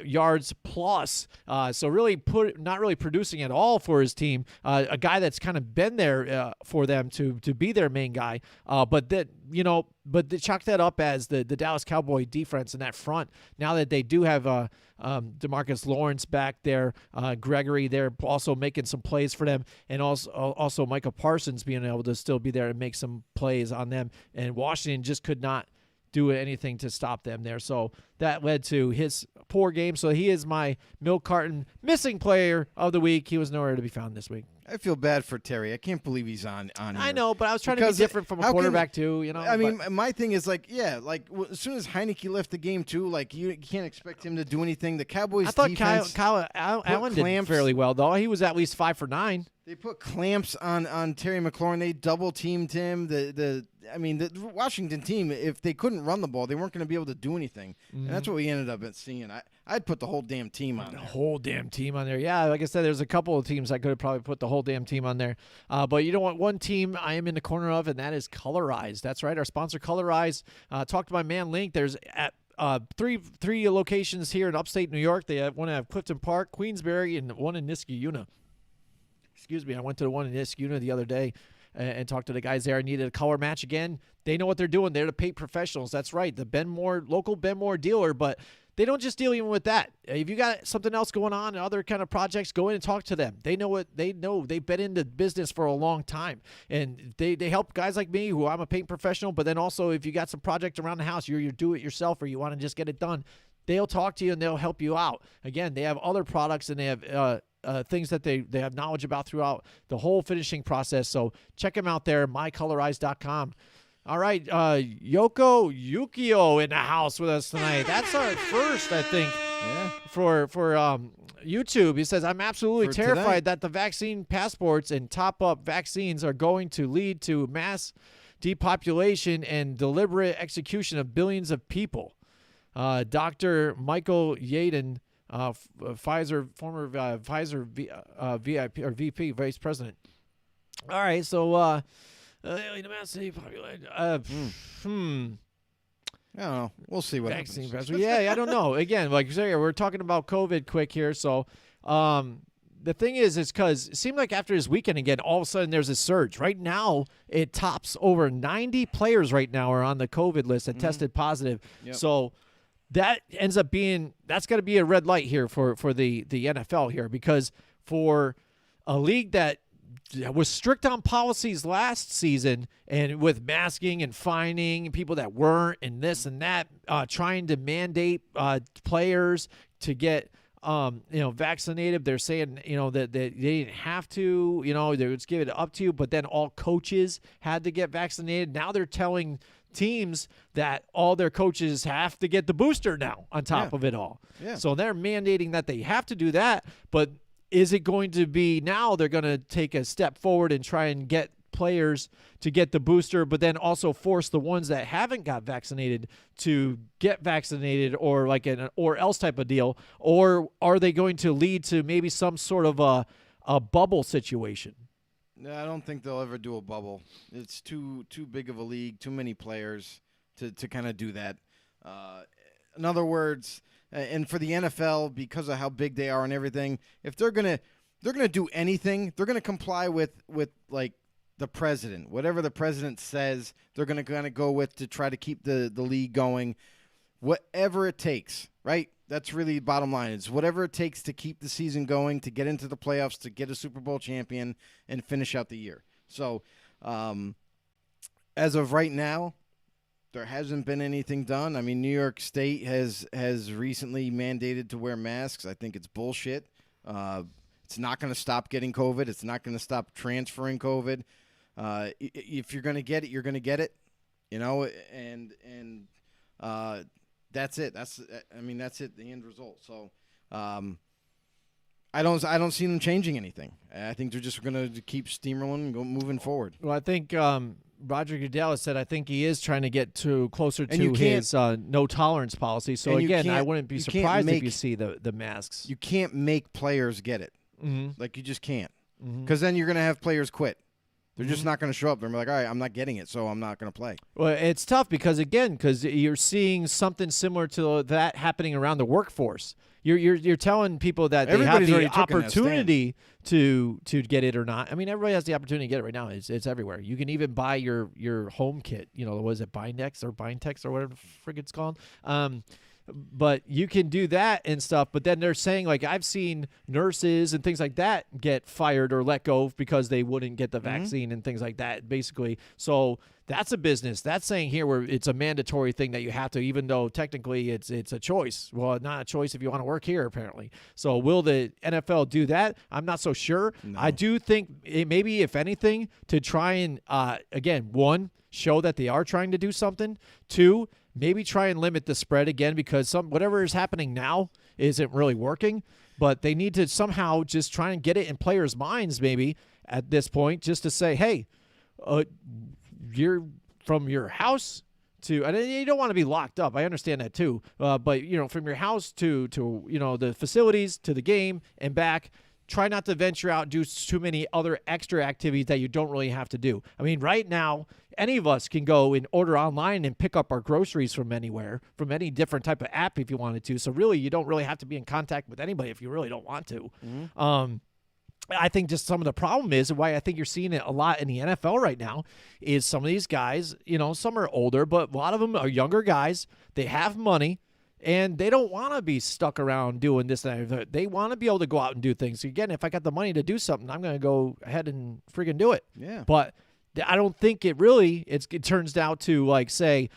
Speaker 2: yards plus. So really not really producing at all for his team. A guy that's kind of been there for them to be their main guy. But they chalk that up as the Dallas Cowboy defense in that front. Now that they do have DeMarcus Lawrence back there, Gregory there also making some plays for them, and also Micah Parsons being able to still be there and make some plays on them. And Washington just could not do anything to stop them there. So that led to his poor game. So he is my Milk Carton Missing Player of the Week. He was nowhere to be found this week.
Speaker 3: I feel bad for Terry. I can't believe he's on here.
Speaker 2: I know, but I was trying to be different from a quarterback too.
Speaker 3: I mean, my thing is as soon as Heineke left the game too, you can't expect him to do anything. The Cowboys.
Speaker 2: I thought
Speaker 3: defense
Speaker 2: Kyle Allen did fairly well though. He was at least 5 for 9.
Speaker 3: They put clamps on Terry McLaurin. They double teamed him. The Washington team, if they couldn't run the ball, they weren't going to be able to do anything. And that's what we ended up seeing. I'd put the whole damn team on there.
Speaker 2: The whole damn team on there. Yeah, like I said, there's a couple of teams I could have probably put the whole damn team on there. But you know what? One team I am in the corner of, and that is Colorize. That's right. Our sponsor, Colorize. Talked to my man Link. There's at three locations here in upstate New York. They have one at Clifton Park, Queensbury, and one in Niskayuna. Excuse me. I went to the one in Niskayuna the other day and talked to the guys there. I needed a color match again. They know what they're doing. They're the paint professionals. That's right. The local Ben Moore dealer, but they don't just deal even with that. If you got something else going on and other kind of projects, go in and talk to them. They know what they know. They've been in the business for a long time, and they help guys like me, who I'm a paint professional. But then also, if you got some project around the house, you do it yourself, or you want to just get it done, they'll talk to you and they'll help you out. Again, they have other products and they have things that they have knowledge about throughout the whole finishing process. So check them out there, mycolorize.com. All right, Yoko Yukio in the house with us tonight. That's our first, I think, for YouTube. He says, I'm absolutely terrified that the vaccine passports and top-up vaccines are going to lead to mass depopulation and deliberate execution of billions of people. Dr. Michael Yaden, Pfizer, former Pfizer VIP or VP, Vice President. All right, so mass depopulation. I don't
Speaker 3: know. We'll see what
Speaker 2: vaccine
Speaker 3: happens.
Speaker 2: Yeah, I don't know. Again, like you say, we're talking about COVID quick here. So the thing is because it seemed like after this weekend again, all of a sudden there's a surge. Right now, it tops over 90 players right now are on the COVID list that tested positive.
Speaker 3: Yep.
Speaker 2: So that ends up being that's got to be a red light here for the NFL here, because for a league that was strict on policies last season and with masking and fining people that weren't and this and that, trying to mandate players to get vaccinated. They're saying that they didn't have to, they would give it up to you, but then all coaches had to get vaccinated. Now they're telling teams that all their coaches have to get the booster now on top of it all.
Speaker 3: Yeah.
Speaker 2: So they're mandating that they have to do that, but is it going to be now they're going to take a step forward and try and get players to get the booster, but then also force the ones that haven't got vaccinated to get vaccinated, or like an or else type of deal? Or are they going to lead to maybe some sort of a bubble situation?
Speaker 3: No, I don't think they'll ever do a bubble. It's too big of a league, too many players to kind of do that. In other words, and for the NFL, because of how big they are and everything, if they're gonna do anything, they're gonna comply with like the president. Whatever the president says, they're gonna kind of go with to try to keep the league going. Whatever it takes, right? That's really the bottom line. It's whatever it takes to keep the season going, to get into the playoffs, to get a Super Bowl champion, and finish out the year. So, as of right now, there hasn't been anything done. I mean, New York State has recently mandated to wear masks. I think it's bullshit. It's not going to stop getting COVID. It's not going to stop transferring COVID. If you're going to get it, you're going to get it. And that's it. That's it. The end result. So, I don't see them changing anything. I think they're just going to keep steamrolling and go moving forward.
Speaker 2: Well, I think Roger Goodell said I think he is trying to get closer to his no tolerance policy. So again, I wouldn't be surprised if you see the masks.
Speaker 3: You can't make players get it.
Speaker 2: Mm-hmm.
Speaker 3: Like, you just can't, because then you're going to have players quit. They're just not going to show up. They're like, all right, I'm not getting it, so I'm not going to play.
Speaker 2: Well, it's tough because you're seeing something similar to that happening around the workforce. You're telling people that they have the opportunity to get it or not. I mean, everybody has the opportunity to get it right now. It's everywhere. You can even buy your home kit. Was it Bindex or Bintex or whatever the frig it's called? But you can do that and stuff. But then they're saying, like, I've seen nurses and things like that get fired or let go because they wouldn't get the vaccine and things like that, basically. So that's a business. That's saying here where it's a mandatory thing that you have to, even though technically it's a choice. Well, not a choice if you want to work here, apparently. So will the NFL do that? I'm not so sure. No. I do think maybe, if anything, to try and, again, one, show that they are trying to do something. Two, maybe try and limit the spread again, because whatever is happening now isn't really working. But they need to somehow just try and get it in players' minds maybe at this point, just to say, hey, you're from your house to, and you don't want to be locked up. I understand that too. But, from your house to the facilities, to the game and back, try not to venture out and do too many other extra activities that you don't really have to do. I mean, right now, any of us can go and order online and pick up our groceries from anywhere, from any different type of app if you wanted to. So really, you don't really have to be in contact with anybody if you really don't want to. Mm-hmm. I think just some of the problem is, and why I think you're seeing it a lot in the NFL right now, is some of these guys, some are older, but a lot of them are younger guys. They have money, and they don't want to be stuck around doing this and that. They want to be able to go out and do things. So again, if I got the money to do something, I'm going to go ahead and freaking do it.
Speaker 3: Yeah.
Speaker 2: But I don't think it turns out to, like, say,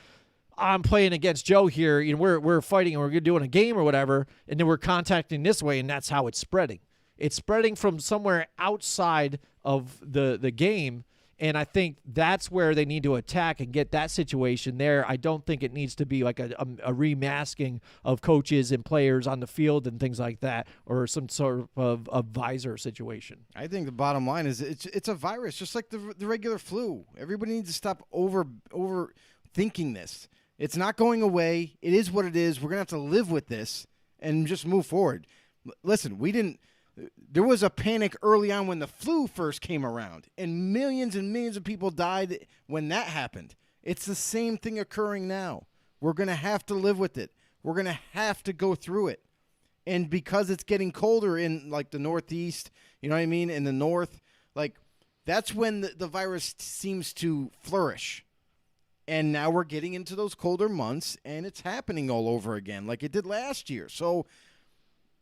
Speaker 2: I'm playing against Joe here, we're fighting and we're doing a game or whatever, and then we're contacting this way, and that's how it's spreading. It's spreading from somewhere outside of the game, And I think that's where they need to attack and get that situation there. I don't think it needs to be like a remasking of coaches and players on the field and things like that, or some sort of advisor situation.
Speaker 3: I think the bottom line is it's a virus, just like the regular flu. Everybody needs to stop overthinking this. It's not going away. It is what it is. We're going to have to live with this and just move forward. Listen, there was a panic early on when the flu first came around, and millions of people died when that happened. It's the same thing occurring now. We're going to have to live with it. We're going to have to go through it. And because it's getting colder in, like, the Northeast, you know what I mean, in the North, like, that's when the virus seems to flourish. And now we're getting into those colder months, and it's happening all over again like it did last year. So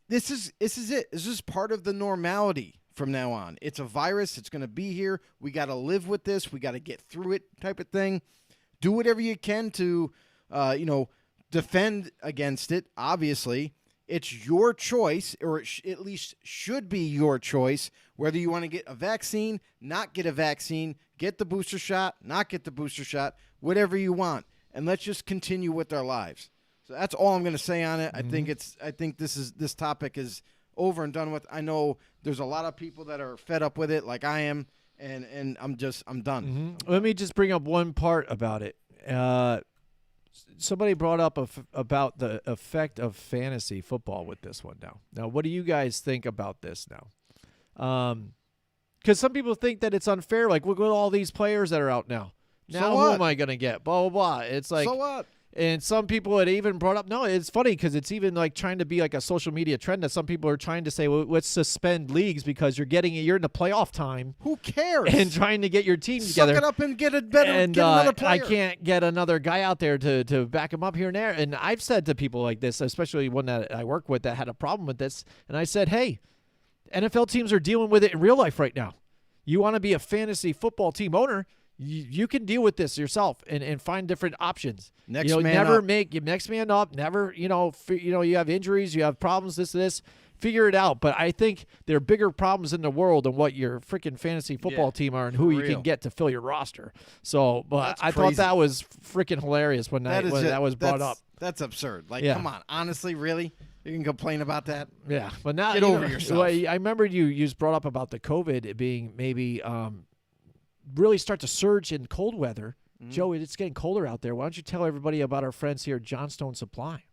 Speaker 3: this is it. This is part of the normality from now on. It's a virus. It's going to be here. We got to live with this. We got to get through it, type of thing. Do whatever you can to, defend against it. Obviously, it's your choice, or it at least should be your choice, whether you want to get a vaccine, not get a vaccine, get the booster shot, not get the booster shot, whatever you want. And let's just continue with our lives. So that's all I'm going to say on it. Mm-hmm. I think this topic is over and done with. I know there's a lot of people that are fed up with it, like I am, and I'm done.
Speaker 2: Mm-hmm. Let me just bring up one part about it. Somebody brought up about the effect of fantasy football with this one now. Now, what do you guys think about this now? Because some people think that it's unfair. Like, look at all these players that are out now. Now,
Speaker 3: so
Speaker 2: who am I going to get? Blah, blah, blah. It's like,
Speaker 3: so what?
Speaker 2: And some people had even brought up, no, it's funny because it's even like trying to be like a social media trend that some people are trying to say, well, let's suspend leagues because you're in the playoff time.
Speaker 3: Who cares?
Speaker 2: And trying to get your team together.
Speaker 3: Suck it up and get another player.
Speaker 2: I can't get another guy out there to back him up here and there. And I've said to people like this, especially one that I work with that had a problem with this, and I said, hey, NFL teams are dealing with it in real life right now. You want to be a fantasy football team owner, you can deal with this yourself and find different options. Next man up. Never, you have injuries, you have problems, this. Figure it out. But I think there are bigger problems in the world than what your freaking fantasy football team are and who you can get to fill your roster. So, but I thought that was freaking hilarious when that was brought up.
Speaker 3: That's absurd. Like, come on. Honestly, really? You can complain about that?
Speaker 2: Yeah. But now,
Speaker 3: get over yourself.
Speaker 2: Well, I remember you brought up about the COVID being maybe really start to surge in cold weather. Mm-hmm. Joe, it's getting colder out there. Why don't you tell everybody about our friends here at Johnstone Supply?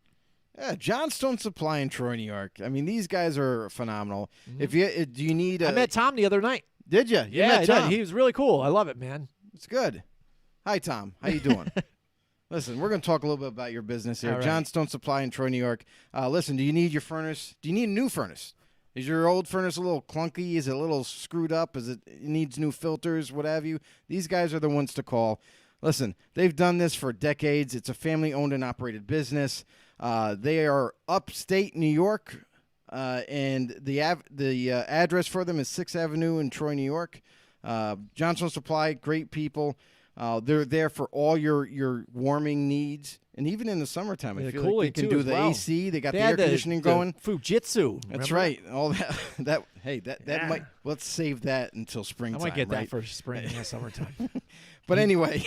Speaker 3: Yeah, Johnstone Supply in Troy, New York. I mean, these guys are phenomenal. Mm-hmm. Do you need?
Speaker 2: I met Tom the other night.
Speaker 3: Did you?
Speaker 2: Yeah, I did. He was really cool. I love it, man.
Speaker 3: It's good. Hi, Tom. How you doing? Listen, we're going to talk a little bit about your business here. Right. Johnstone Supply in Troy, New York. Listen, do you need your furnace? Do you need a new furnace? Is your old furnace a little clunky? Is it a little screwed up? It needs new filters, what have you? These guys are the ones to call. Listen, they've done this for decades. It's a family-owned and operated business. They are upstate New York, and the address for them is 6th Avenue in Troy, New York. Johnstone Supply, great people. They're there for all your warming needs. And even in the summertime, I feel like they can do the AC. They got the air conditioning going.
Speaker 2: Fujitsu.
Speaker 3: That's right. All that. That might. Let's save that until springtime.
Speaker 2: I might get that for spring and summertime.
Speaker 3: But anyway,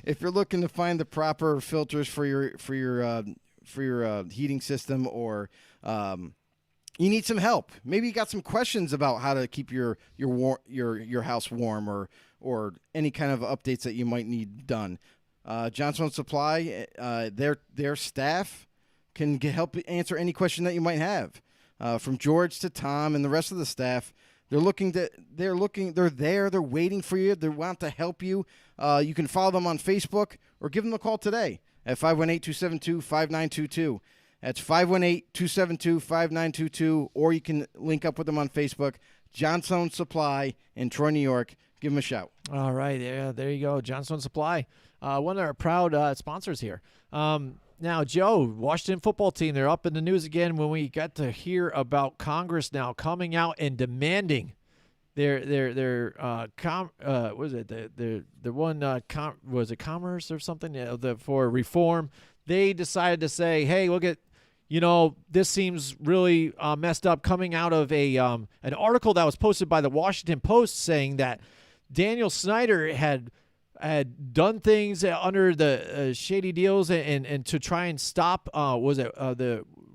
Speaker 3: if you're looking to find the proper filters for your heating system, or you need some help, maybe you got some questions about how to keep your house warm, or any kind of updates that you might need done. Johnstone Supply, their staff can help answer any question that you might have. From George to Tom and the rest of the staff, they're there, they're waiting for you, they want to help you. You can follow them on Facebook or give them a call today at 518-272-5922. That's 518-272-5922, or you can link up with them on Facebook. Johnstone Supply in Troy, New York. Give them a shout.
Speaker 2: All right. Yeah, there you go. Johnstone Supply, one of our proud sponsors here. Now, Joe, Washington football team, they're up in the news again when we got to hear about Congress now coming out and demanding was it commerce or something for reform. They decided to say, hey, look at, this seems really messed up, coming out of an article that was posted by the Washington Post saying that Daniel Snyder had done things under the shady deals and to try and stop was it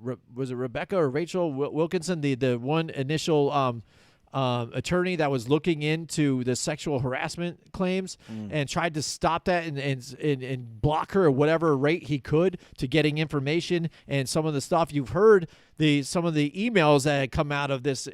Speaker 2: Rebecca or Rachel Wilkinson, the one initial attorney that was looking into the sexual harassment claims and tried to stop that and block her at whatever rate he could to getting information. And some of the stuff you've heard, some of the emails that had come out of this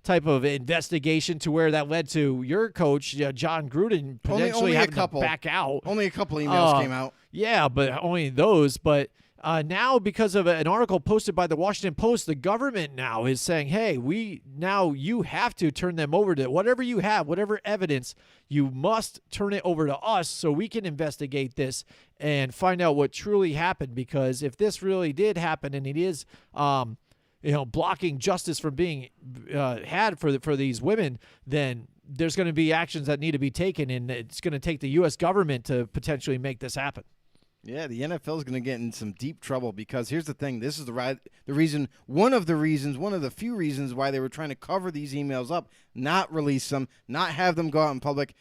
Speaker 2: type of investigation to where that led to your coach, John Gruden, potentially having to back out.
Speaker 3: Only a couple emails came out.
Speaker 2: Yeah, but only those. But now, because of an article posted by the Washington Post, the government now is saying, hey, you have to turn them over to whatever you have, whatever evidence, you must turn it over to us so we can investigate this and find out what truly happened. Because if this really did happen and it is blocking justice from being had for these women, then there's going to be actions that need to be taken, and it's going to take the U.S. government to potentially make this happen.
Speaker 3: Yeah, the NFL is going to get in some deep trouble because here's the thing. This is one of the few reasons why they were trying to cover these emails up, not release them, not have them go out in public.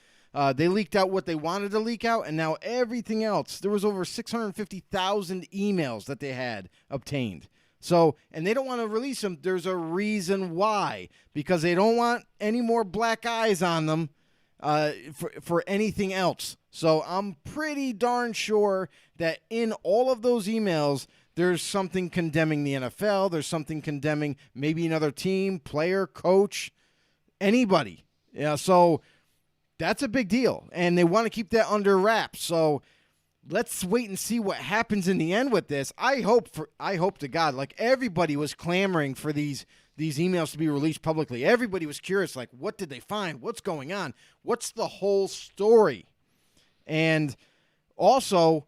Speaker 3: They leaked out what they wanted to leak out, and now everything else. There was over 650,000 emails that they had obtained. So, and they don't want to release them. There's a reason why, because they don't want any more black eyes on them for anything else. So I'm pretty darn sure that in all of those emails, there's something condemning the NFL. There's something condemning maybe another team, player, coach, anybody. Yeah, so that's a big deal, and they want to keep that under wraps. So let's wait and see what happens in the end with this. I hope to God, like everybody was clamoring for these emails to be released publicly. Everybody was curious, like, what did they find? What's going on? What's the whole story? And also,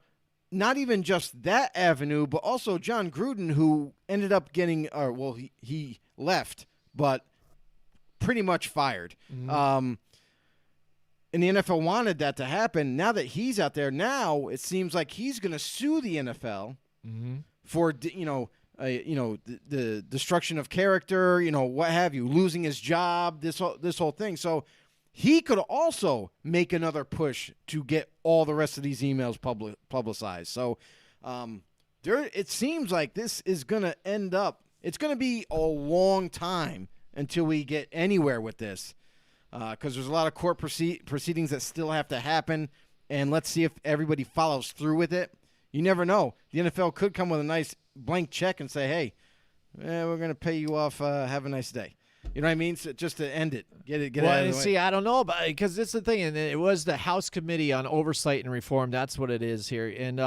Speaker 3: not even just that avenue, but also John Gruden, who ended up getting, he left, but pretty much fired. Mm-hmm. And the NFL wanted that to happen. Now that he's out there, now it seems like he's going to sue the NFL for, the destruction of character, what have you, losing his job, this whole thing. So he could also make another push to get all the rest of these emails publicized. So it seems like this is going to end up, it's going to be a long time until we get anywhere with this. Because there's a lot of court proceedings that still have to happen, and let's see if everybody follows through with it. You never know. The NFL could come with a nice blank check and say, hey, we're going to pay you off. Have a nice day. You know what I mean? So just to end it. Get it out of the way.
Speaker 2: See, I don't know about it, because it's the thing, and it was the House Committee on Oversight and Reform. That's what it is here. And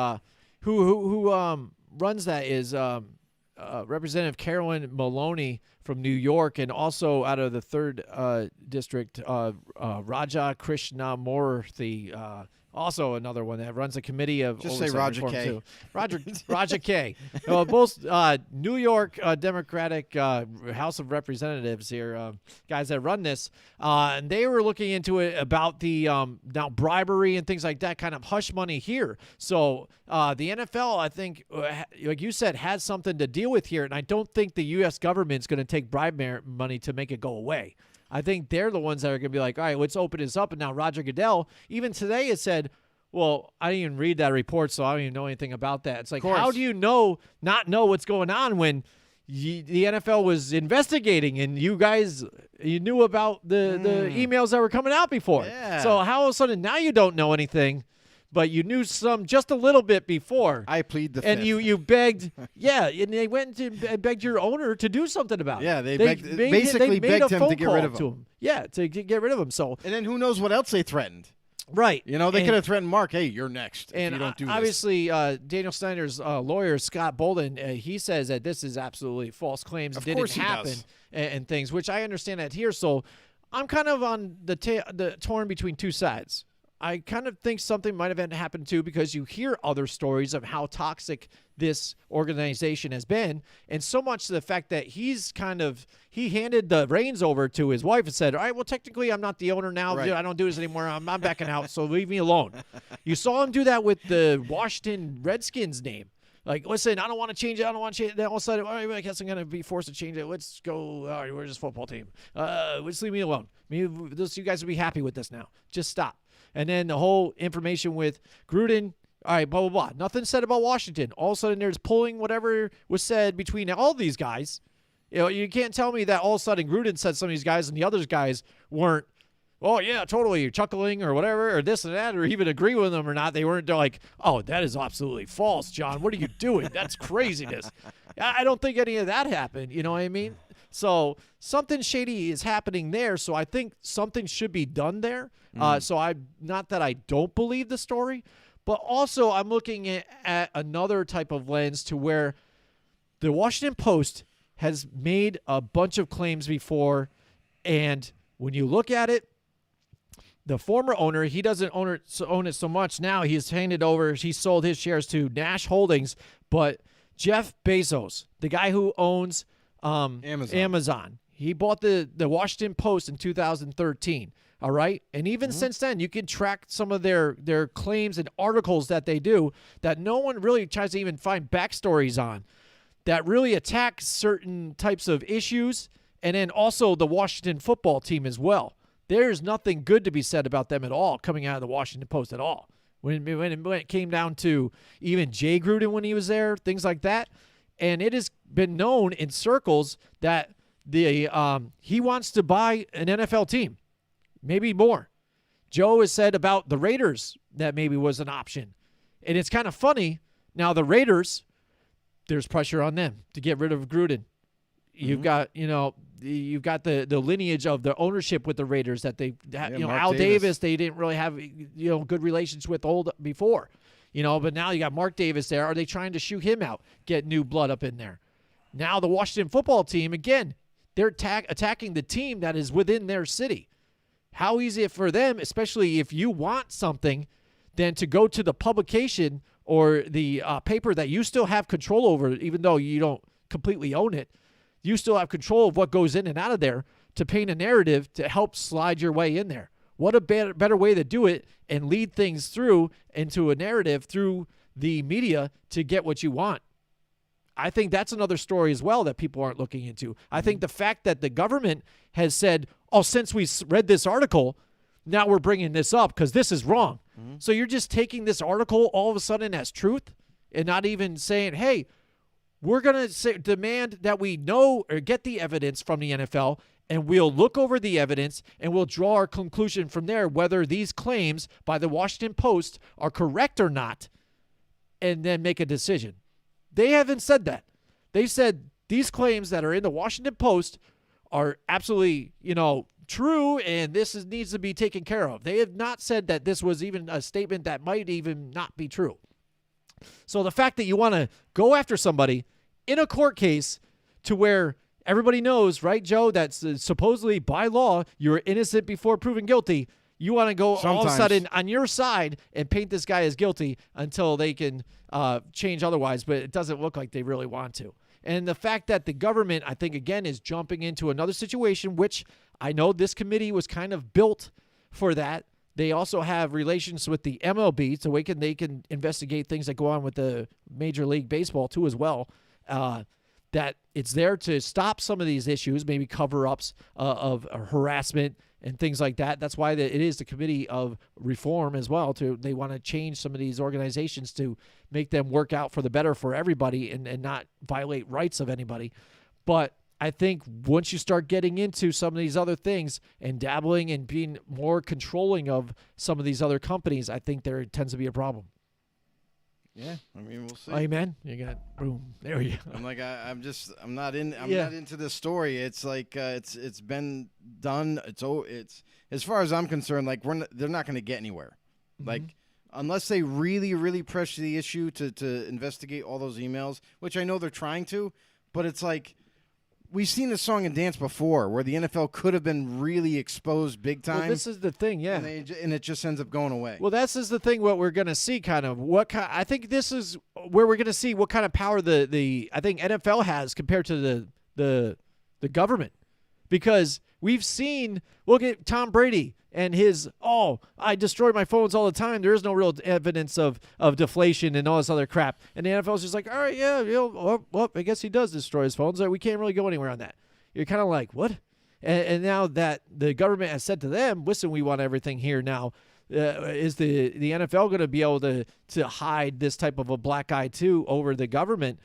Speaker 2: who runs that is Representative Carolyn Maloney from New York, and also out of the 3rd District, Raja Krishnamurthy, also another one that runs a committee of
Speaker 3: just
Speaker 2: Oversight
Speaker 3: say Roger
Speaker 2: Reform
Speaker 3: K.
Speaker 2: Too. Raja K. Both New York Democratic House of Representatives here, guys that run this, and they were looking into it about the now bribery and things like that, kind of hush money here. So the NFL, I think, like you said, has something to deal with here, and I don't think the U.S. government's going to take bribe money to make it go away. I think they're the ones that are going to be like, all right, let's open this up. And now Roger Goodell, even today, has said, well, I didn't even read that report, so I don't even know anything about that. It's like, how do you not know what's going on when the NFL was investigating and you knew about the emails that were coming out before?
Speaker 3: Yeah.
Speaker 2: So how all of a sudden now you don't know anything, but you knew some just a little bit before.
Speaker 3: I plead the
Speaker 2: fifth. And you begged, and they went and begged your owner to do something about it.
Speaker 3: Yeah, they begged him to get rid of him.
Speaker 2: Yeah, to get rid of him. So,
Speaker 3: and then who knows what else they threatened.
Speaker 2: Right.
Speaker 3: They could have threatened Mark, hey, you're next if you don't do
Speaker 2: obviously, this. Daniel Snyder's lawyer, Scott Bolden, he says that this is absolutely false claims.
Speaker 3: Of
Speaker 2: didn't happen and things, which I understand that here. So I'm kind of on the torn between two sides. I kind of think something might have happened too, because you hear other stories of how toxic this organization has been, and so much to the fact that he handed the reins over to his wife and said, all right, well, technically I'm not the owner now.
Speaker 3: Right.
Speaker 2: I don't do this anymore. I'm backing out, so leave me alone. You saw him do that with the Washington Redskins name. Like, listen, I don't want to change it. I don't want to change it. Then all of a sudden, all right, I guess I'm going to be forced to change it. Let's go. All right, we're just a football team. Just leave me alone. You guys will be happy with this now. Just stop. And then the whole information with Gruden, all right, blah, blah, blah. Nothing said about Washington. All of a sudden, there's pulling whatever was said between all these guys. You can't tell me that all of a sudden Gruden said some of these guys and the other guys weren't, oh, yeah, totally, chuckling or whatever, or this and that, or even agree with them or not. They weren't like, oh, that is absolutely false, John. What are you doing? That's craziness. I don't think any of that happened. You know what I mean? So something shady is happening there, so I think something should be done there. So not that I don't believe the story, but also I'm looking at another type of lens to where the Washington Post has made a bunch of claims before, and when you look at it, the former owner, he doesn't own it so much now. He sold his shares to Nash Holdings, but Jeff Bezos, the guy who owns Amazon, he bought the Washington Post in 2013, all right? And even since then, you can track some of their claims and articles that they do that no one really tries to even find backstories on that really attack certain types of issues, and then also the Washington football team as well. There's nothing good to be said about them at all coming out of the Washington Post at all. When it came down to even Jay Gruden when he was there, things like that. And it has been known in circles that he wants to buy an NFL team, maybe more. Joe has said about the Raiders that maybe was an option. And it's kind of funny. Now the Raiders, there's pressure on them to get rid of Gruden. You've got, you've got the lineage of the ownership with the Raiders that they, Al Davis, they didn't really have, good relations with before, but now you got Mark Davis there. Are they trying to shoot him out, get new blood up in there? Now the Washington football team, again, they're attacking the team that is within their city. How easy for them, especially if you want something, then to go to the publication or the paper that you still have control over, even though you don't completely own it. You still have control of what goes in and out of there to paint a narrative to help slide your way in there. What a better way to do it and lead things through into a narrative through the media to get what you want. I think that's another story as well that people aren't looking into. I think the fact that the government has said, oh, since we read this article, now we're bringing this up because this is wrong. So you're just taking this article all of a sudden as truth and not even saying, hey, we're going to demand that we know or get the evidence from the NFL, and we'll look over the evidence and we'll draw our conclusion from there whether these claims by the Washington Post are correct or not, and then make a decision. They haven't said that. They said these claims that are in the Washington Post are absolutely, true, and this needs to be taken care of. They have not said that this was even a statement that might even not be true. So the fact that you want to go after somebody in a court case to where everybody knows, right, Joe, that supposedly by law you're innocent before proven guilty, you want to go all of a sudden on your side and paint this guy as guilty until they can change otherwise, but it doesn't look like they really want to. And the fact that the government, I think, again, is jumping into another situation, which I know this committee was kind of built for that. They also have relations with the MLB, so they can investigate things that go on with the Major League Baseball, too, as well. That it's there to stop some of these issues, maybe cover-ups of harassment and things like that. That's why it is the Committee of Reform as well. They want to change some of these organizations to make them work out for the better for everybody and not violate rights of anybody. But I think once you start getting into some of these other things and dabbling and being more controlling of some of these other companies, I think there tends to be a problem.
Speaker 3: Yeah, I mean, we'll see.
Speaker 2: Amen. You got boom. There you go.
Speaker 3: I'm like, I'm not into this story. It's like it's been done. It's as far as I'm concerned, like they're not going to get anywhere. Like unless they really, really press the issue to investigate all those emails, which I know they're trying to, but it's like. We've seen this song and dance before where the NFL could have been really exposed big time.
Speaker 2: Well, this is the thing, yeah.
Speaker 3: And it just ends up going away.
Speaker 2: Well, this is the thing what we're going to see kind of. I think this is where we're going to see what kind of power the I think NFL has compared to the government. Because we've seen, look at Tom Brady. and his, I destroy my phones all the time. There is no real evidence of deflation and all this other crap. And the NFL's just like, all right, yeah, I guess he does destroy his phones. We can't really go anywhere on that. You're kind of like, what? And now that the government has said to them, listen, we want everything here now, is the NFL going to be able to hide this type of a black eye too over the government,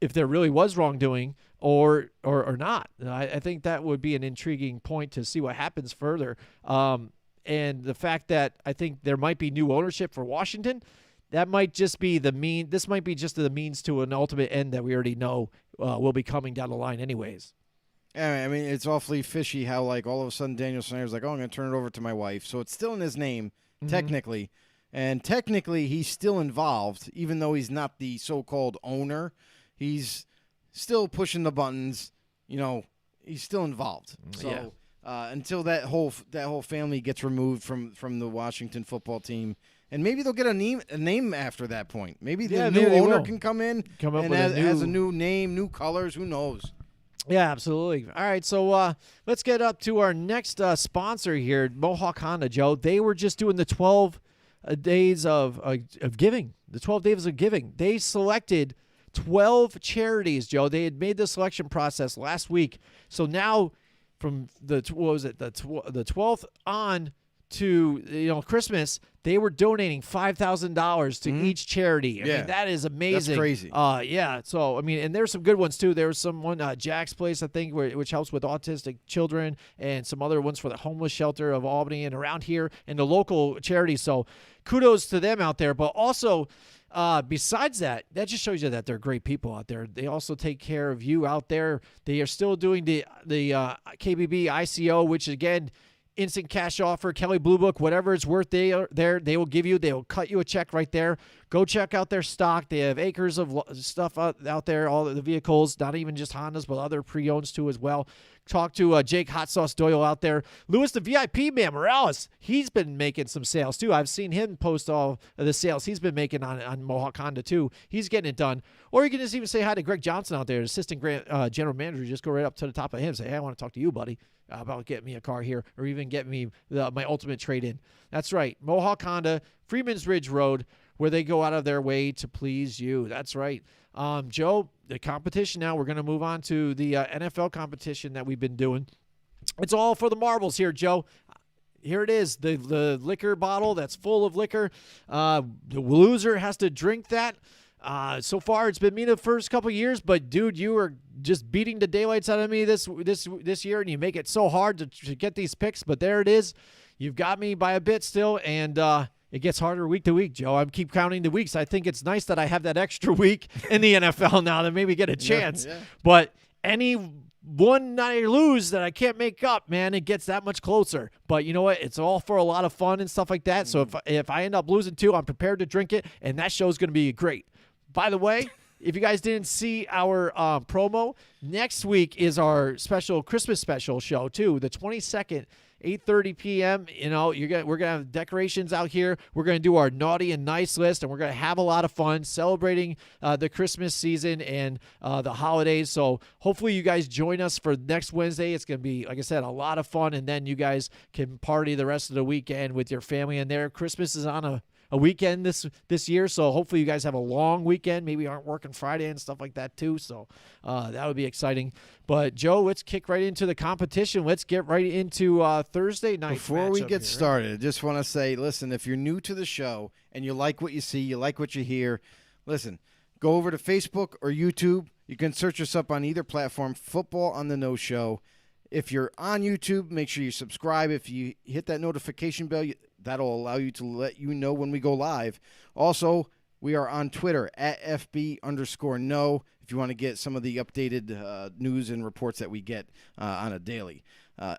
Speaker 2: if there really was wrongdoing or not? I think that would be an intriguing point to see what happens further. And the fact that I think there might be new ownership for Washington, that might just be this might be just the means to an ultimate end that we already know will be coming down the line anyways.
Speaker 3: I mean, it's awfully fishy how, all of a sudden Daniel Snyder's like, I'm going to turn it over to my wife. So it's still in his name, technically. And technically, he's still involved, even though he's not the so-called owner. He's still pushing the buttons. He's still involved. So until that whole family gets removed from the Washington football team, and maybe they'll get a name after that point. Maybe the new owner can come in and has a new name, new colors. Who knows?
Speaker 2: Yeah, absolutely. All right, so let's get up to our next sponsor here, Mohawk Honda, Joe. They were just doing the 12 days of giving, the 12 days of giving. They selected 12 charities, Joe. They had made the selection process last week. So now from the 12th on to Christmas, they were donating $5,000 to each charity. I mean, that is amazing.
Speaker 3: That's crazy.
Speaker 2: Yeah. So and there's some good ones too. There was one Jack's Place, I think, which helps with autistic children, and some other ones for the homeless shelter of Albany and around here, and the local charities. So kudos to them out there. But also, besides that just shows you that they're great people out there. They also take care of you out there. They are still doing the KBB ICO, which again, instant cash offer, Kelly Blue Book, whatever it's worth, they will give you. They will cut you a check right there. Go check out their stock. They have acres of stuff out there, all the vehicles, not even just Hondas, but other pre-owns too as well. Talk to Jake Hot Sauce Doyle out there. Lewis, the VIP man, Morales, he's been making some sales too. I've seen him post all of the sales he's been making on Mohawk Honda too. He's getting it done. Or you can just even say hi to Greg Johnson out there, assistant general manager. Just go right up to the top of him and say, hey, I want to talk to you, buddy, about getting me a car here, or even getting me my ultimate trade-in. That's right. Mohawk Honda, Freeman's Ridge Road, where they go out of their way to please you. That's right. Joe, the competition now, we're going to move on to the NFL competition that we've been doing. It's all for the marbles here, Joe. Here it is, the liquor bottle that's full of liquor. The loser has to drink that. So far, it's been me the first couple of years, but dude, you are just beating the daylights out of me this year, and you make it so hard to get these picks. But there it is. You've got me by a bit still, and it gets harder week to week, Joe. I keep counting the weeks. I think it's nice that I have that extra week in the NFL now to maybe get a chance. Yeah. But any one night I lose that I can't make up, man, it gets that much closer. But you know what? It's all for a lot of fun and stuff like that. So if I end up losing too, I'm prepared to drink it, and that show's going to be great. By the way, if you guys didn't see our promo, next week is our Christmas special show too, the 22nd, 8:30 p.m. We're gonna have decorations out here. We're gonna do our naughty and nice list, and we're gonna have a lot of fun celebrating the Christmas season and the holidays. So hopefully you guys join us for next Wednesday. It's gonna be, like I said, a lot of fun, and then you guys can party the rest of the weekend with your family. And there, Christmas is on a weekend this year, so hopefully you guys have a long weekend, maybe aren't working Friday and stuff like that too, so that would be exciting. But Joe, let's kick right into the competition. Let's get right into Thursday night.
Speaker 3: Before we get started, I just want to say, listen, if you're new to the show and you like what you see, you like what you hear, listen, go over to Facebook or YouTube. You can search us up on either platform, Football on the No Show. If you're on YouTube, make sure you subscribe. If you hit that notification bell, that'll allow you to let you know when we go live. Also, we are on Twitter at FB_no if you want to get some of the updated news and reports that we get on a daily.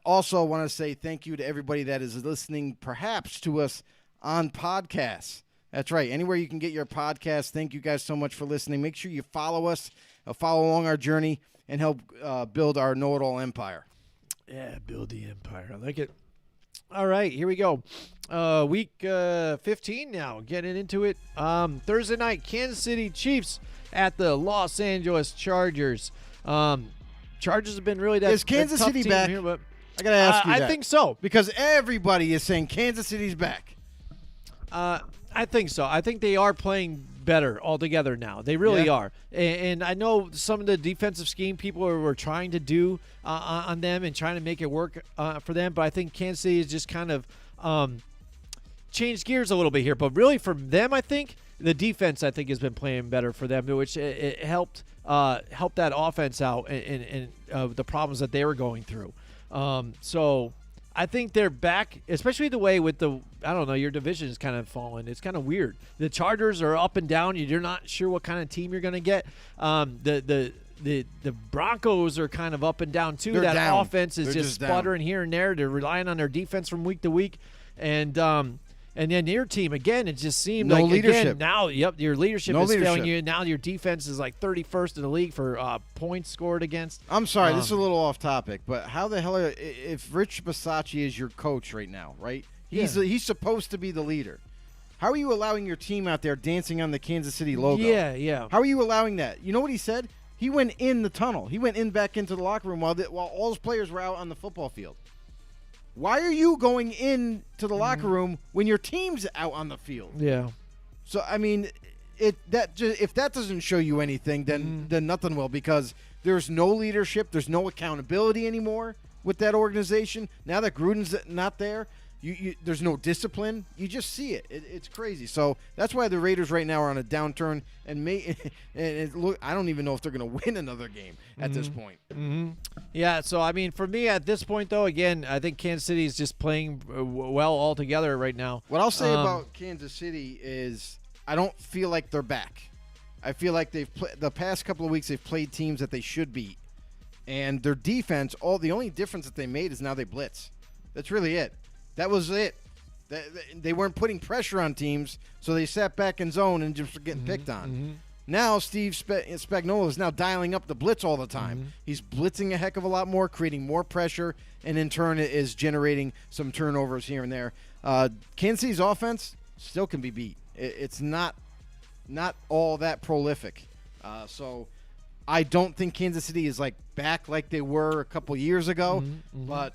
Speaker 3: Also, I want to say thank you to everybody that is listening perhaps to us on podcasts. That's right. Anywhere you can get your podcast. Thank you guys so much for listening. Make sure you follow us, follow along our journey, and help build our know-it-all empire.
Speaker 2: Yeah, build the empire. I like it. All right, here we go. Week 15 now, getting into it. Thursday night, Kansas City Chiefs at the Los Angeles Chargers. Chargers have been really
Speaker 3: is Kansas City back?
Speaker 2: Here, but
Speaker 3: I got to ask you that.
Speaker 2: I think so.
Speaker 3: Because everybody is saying Kansas City's back.
Speaker 2: I think so. I think they are playing better altogether now. They really are. And I know some of the defensive scheme people were trying to do on them and trying to make it work for them, but I think Kansas City has just kind of changed gears a little bit here. But really for them, I think the defense has been playing better for them, which it helped that offense out and the problems that they were going through. So I think they're back, especially the way with your division is kind of fallen. It's kind of weird. The Chargers are up and down. You're not sure what kind of team you're going to get. The Broncos are kind of up and down too.
Speaker 3: They're down.
Speaker 2: Offense is just sputtering here and there. They're relying on their defense from week to week. And then your team, again, it just seemed
Speaker 3: no
Speaker 2: like,
Speaker 3: leadership.
Speaker 2: Again, now, your leadership is failing you. Now your defense is like 31st in the league for points scored against.
Speaker 3: I'm sorry, this is a little off topic, but how the hell if Rich Bisaccia is your coach right now, right? He's supposed to be the leader. How are you allowing your team out there dancing on the Kansas City logo?
Speaker 2: Yeah.
Speaker 3: How are you allowing that? You know what he said? He went in the tunnel. He went back into the locker room while all his players were out on the football field. Why are you going in to the locker room when your team's out on the field?
Speaker 2: Yeah.
Speaker 3: So I mean, if that doesn't show you anything, then nothing will, because there's no leadership, there's no accountability anymore with that organization. Now that Gruden's not there, there's no discipline. You just see it. It's crazy. So that's why the Raiders right now are on a downturn, and I don't even know if they're going to win another game at this point.
Speaker 2: Mm-hmm. Yeah, so, I mean, for me at this point, though, again, I think Kansas City is just playing well altogether right now.
Speaker 3: What I'll say about Kansas City is I don't feel like they're back. I feel like the past couple of weeks they've played teams that they should beat. And their defense, the only difference that they made is now they blitz. That's really it. That was it. They weren't putting pressure on teams, so they sat back in zone and just were getting picked on.
Speaker 2: Mm-hmm.
Speaker 3: Now Steve Spagnuolo is now dialing up the blitz all the time.
Speaker 2: Mm-hmm.
Speaker 3: He's blitzing a heck of a lot more, creating more pressure, and in turn it is generating some turnovers here and there. Kansas City's offense still can be beat. It's not all that prolific. So I don't think Kansas City is like back like they were a couple years ago, but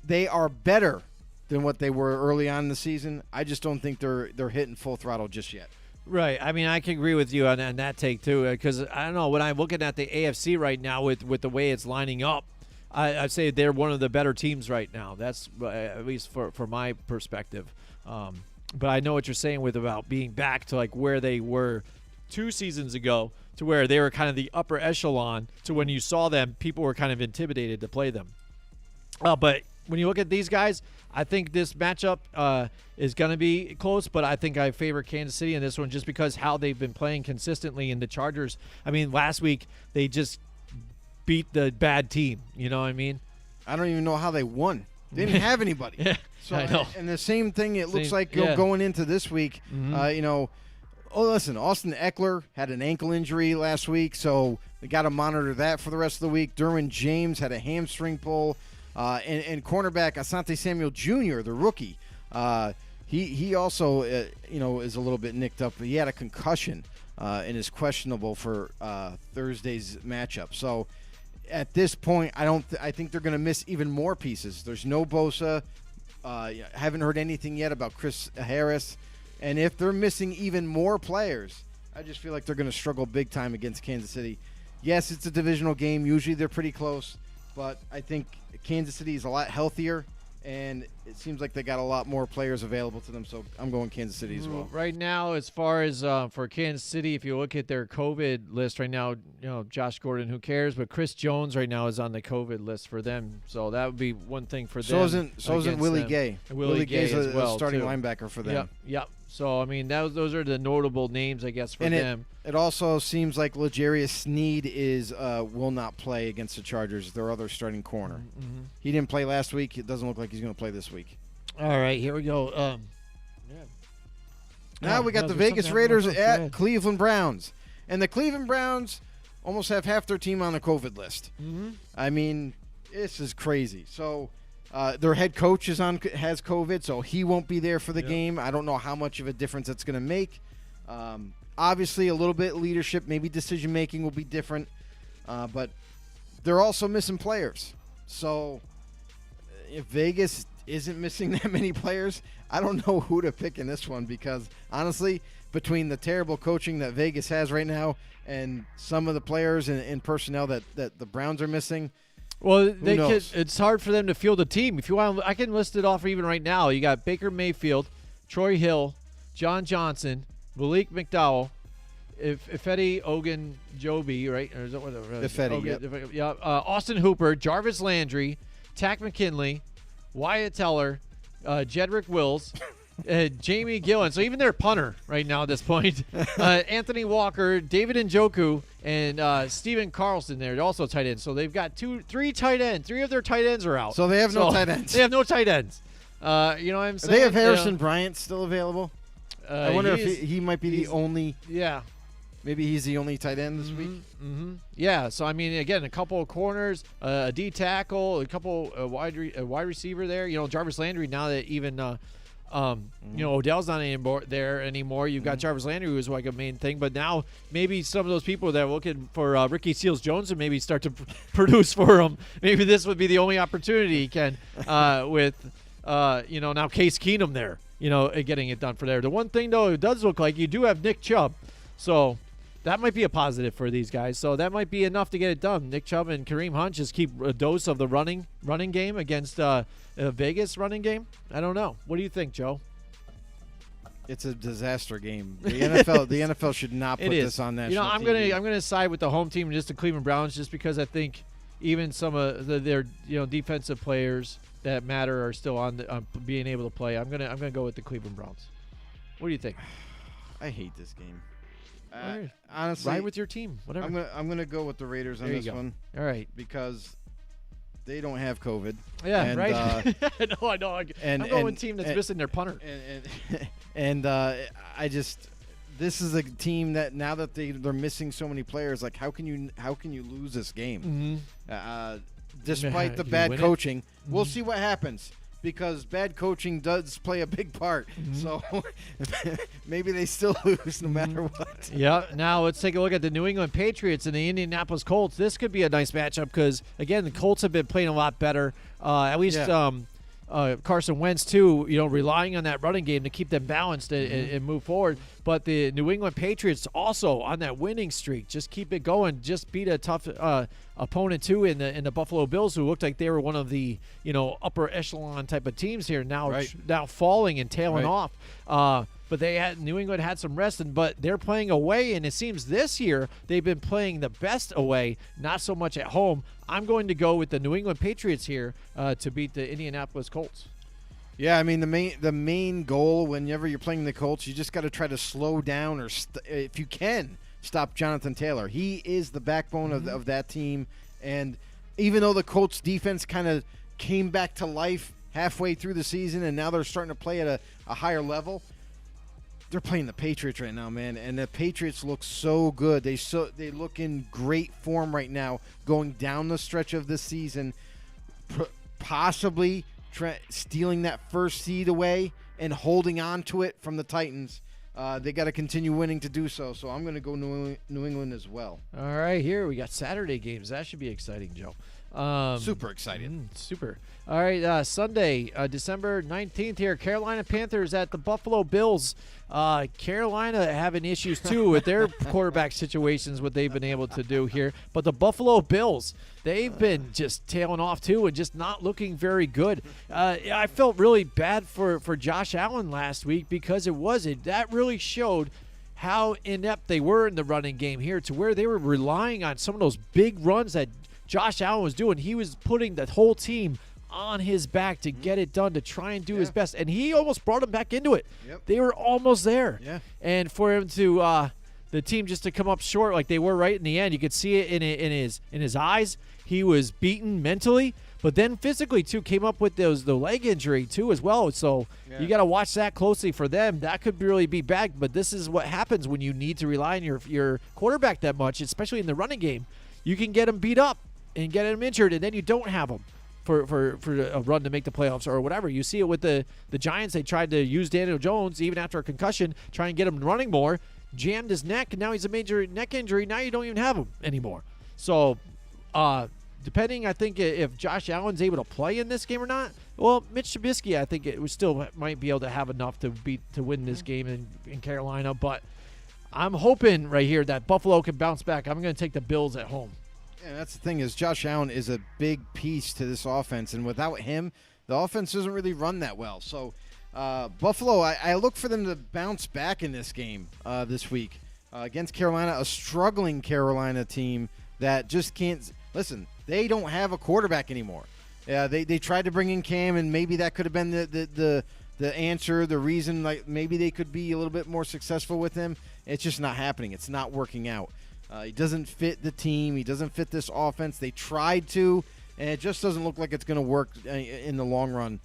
Speaker 3: they are better than what they were early on in the season. I just don't think they're hitting full throttle just yet.
Speaker 2: Right. I mean, I can agree with you on that take, too, because I don't know. When I'm looking at the AFC right now with the way it's lining up, I'd say they're one of the better teams right now. That's at least for my perspective. But I know what you're saying about being back to like where they were 2 seasons ago, to where they were kind of the upper echelon, to when you saw them, people were kind of intimidated to play them. But when you look at these guys, I think this matchup is going to be close, but I think I favor Kansas City in this one just because how they've been playing consistently. In the Chargers, I mean, last week they just beat the bad team. You know what I mean?
Speaker 3: I don't even know how they won. They didn't have anybody.
Speaker 2: Yeah,
Speaker 3: so
Speaker 2: I know.
Speaker 3: And the same thing looks like going into this week. Listen, Austin Eckler had an ankle injury last week, so they got to monitor that for the rest of the week. Derwin James had a hamstring pull. And cornerback Asante Samuel Jr., the rookie, he also is a little bit nicked up. He had a concussion and is questionable for Thursday's matchup. So at this point, I think they're going to miss even more pieces. There's no Bosa. Haven't heard anything yet about Chris Harris. And if they're missing even more players, I just feel like they're going to struggle big time against Kansas City. Yes, it's a divisional game. Usually they're pretty close. But I think Kansas City is a lot healthier, and it seems like they got a lot more players available to them, so I'm going Kansas City as well.
Speaker 2: Right now, as far as for Kansas City, if you look at their COVID list right now, Josh Gordon, who cares? But Chris Jones right now is on the COVID list for them, so that would be one thing for them.
Speaker 3: So isn't Willie Gay.
Speaker 2: Willie Gay's
Speaker 3: as well,
Speaker 2: a
Speaker 3: starting
Speaker 2: too.
Speaker 3: Linebacker for them.
Speaker 2: Yep. So, I mean, those are the notable names, I guess, for them.
Speaker 3: It also seems like L'Jarius Sneed will not play against the Chargers, their other starting corner.
Speaker 2: Mm-hmm.
Speaker 3: He didn't play last week. It doesn't look like he's going to play this week.
Speaker 2: All right, here we go.
Speaker 3: Now we got the Vegas Raiders at Cleveland Browns. And the Cleveland Browns almost have half their team on the COVID list.
Speaker 2: Mm-hmm.
Speaker 3: I mean, this is crazy. So their head coach has COVID, so he won't be there for the game. I don't know how much of a difference that's going to make. Obviously, a little bit of leadership, maybe decision-making will be different. But they're also missing players. So if Vegas isn't missing that many players, I don't know who to pick in this one because, honestly, between the terrible coaching that Vegas has right now and some of the players and personnel that the Browns are missing,
Speaker 2: well, it's hard for them to field a team. If you want, I can list it off even right now. You got Baker Mayfield, Troy Hill, John Johnson, Malik McDowell, Ifedi Ogunjobi, right? Or is that what
Speaker 3: Ifedi,
Speaker 2: yep. Austin Hooper, Jarvis Landry, Tack McKinley, Wyatt Teller, Jedrick Wills, Jamie Gillen. So even their punter right now at this point. Anthony Walker, David Njoku, and Steven Carlson there. They're also tight ends. So they've got three tight ends. Three of their tight ends are out.
Speaker 3: So they have no tight ends.
Speaker 2: They have no tight ends. You know what I'm saying?
Speaker 3: They have Harrison Bryant still available. I wonder if he might be the only.
Speaker 2: Yeah.
Speaker 3: Maybe he's the only tight end this week.
Speaker 2: Mm-hmm. Yeah. So I mean, again, a couple of corners, a D tackle, a couple wide receiver there. You know, Jarvis Landry. Now that even you know, Odell's not there anymore. You've got Jarvis Landry, who was like a main thing. But now maybe some of those people that are looking for Ricky Seals-Jones and maybe start to produce for him. Maybe this would be the only opportunity he can with you know, now Case Keenum there. You know, getting it done for there. The one thing though, it does look like you do have Nick Chubb, so. That might be a positive for these guys. So that might be enough to get it done. Nick Chubb and Kareem Hunt just keep a dose of the running game against Vegas running game. I don't know. What do you think, Joe?
Speaker 3: It's a disaster game. The NFL should not put this on national
Speaker 2: TV. You know, I'm gonna side with the home team, just the Cleveland Browns, just because I think even some of their defensive players that matter are still on being able to play. I'm gonna go with the Cleveland Browns. What do you think?
Speaker 3: I hate this game.
Speaker 2: Right.
Speaker 3: Honestly,
Speaker 2: ride with your team. Whatever.
Speaker 3: I'm gonna go with the Raiders on this one.
Speaker 2: All right,
Speaker 3: because they don't have COVID.
Speaker 2: Yeah,
Speaker 3: and,
Speaker 2: right. I know. I'm going with a team that's missing their punter.
Speaker 3: And this is a team that now that they're missing so many players, like how can you lose this game? Despite the bad coaching, we'll see what happens. Because bad coaching does play a big part. So maybe they still lose no matter what.
Speaker 2: Yeah. Now let's take a look at the New England Patriots and the Indianapolis Colts. This could be a nice matchup because, again, the Colts have been playing a lot better. At least Carson Wentz, too, relying on that running game to keep them balanced and move forward. But the New England Patriots also on that winning streak. Just keep it going. Just beat a tough opponent, too, in the Buffalo Bills, who looked like they were one of the, upper echelon type of teams here now falling and tailing off. But New England had some rest, but they're playing away, and it seems this year they've been playing the best away, not so much at home. I'm going to go with the New England Patriots here to beat the Indianapolis Colts.
Speaker 3: Yeah, I mean the main goal whenever you're playing the Colts, you just got to try to slow down or if you can stop Jonathan Taylor. He is the backbone of that team, and even though the Colts defense kind of came back to life halfway through the season, and now they're starting to play at a higher level. They're playing the Patriots right now, man, and the Patriots look so good. They look in great form right now, going down the stretch of this season, possibly stealing that first seed away and holding on to it from the Titans. They got to continue winning to do so. So I'm going to go New England as well.
Speaker 2: All right, here we got Saturday games. That should be exciting, Joe.
Speaker 3: Super excited.
Speaker 2: Super. All right, Sunday, December 19th here, Carolina Panthers at the Buffalo Bills. Carolina having issues, too, with their quarterback situations, what they've been able to do here. But the Buffalo Bills, they've been just tailing off, too, and just not looking very good. I felt really bad for Josh Allen last week because that really showed how inept they were in the running game here to where they were relying on some of those big runs that Josh Allen was doing. He was putting the whole team on his back to get it done, to try and do his best, and he almost brought him back into it. They were almost there, and for him to the team just to come up short like they were right in the end, you could see it in his eyes. He was beaten mentally, but then physically too, came up with the leg injury too as well. So you got to watch that closely for them. That could really be bad, but this is what happens when you need to rely on your quarterback that much, especially in the running game. You can get him beat up and get him injured, and then you don't have him for a run to make the playoffs or whatever. You see it with the Giants. They tried to use Daniel Jones even after a concussion, try and get him running more, jammed his neck, and now he's a major neck injury. Now you don't even have him anymore. So depending, I think, if Josh Allen's able to play in this game or not. Well, Mitch Trubisky, I think it was still might be able to have enough to win this game in Carolina. But I'm hoping right here that Buffalo can bounce back. I'm going to take the Bills at home.
Speaker 3: Yeah, that's the thing is Josh Allen is a big piece to this offense, and without him, the offense doesn't really run that well. So Buffalo, I look for them to bounce back in this game this week against Carolina, a struggling Carolina team that just can't – listen, they don't have a quarterback anymore. They tried to bring in Cam, and maybe that could have been the answer, the reason. Like maybe they could be a little bit more successful with him. It's just not happening. It's not working out. He doesn't fit the team. He doesn't fit this offense. They tried to, and it just doesn't look like it's going to work in the long run.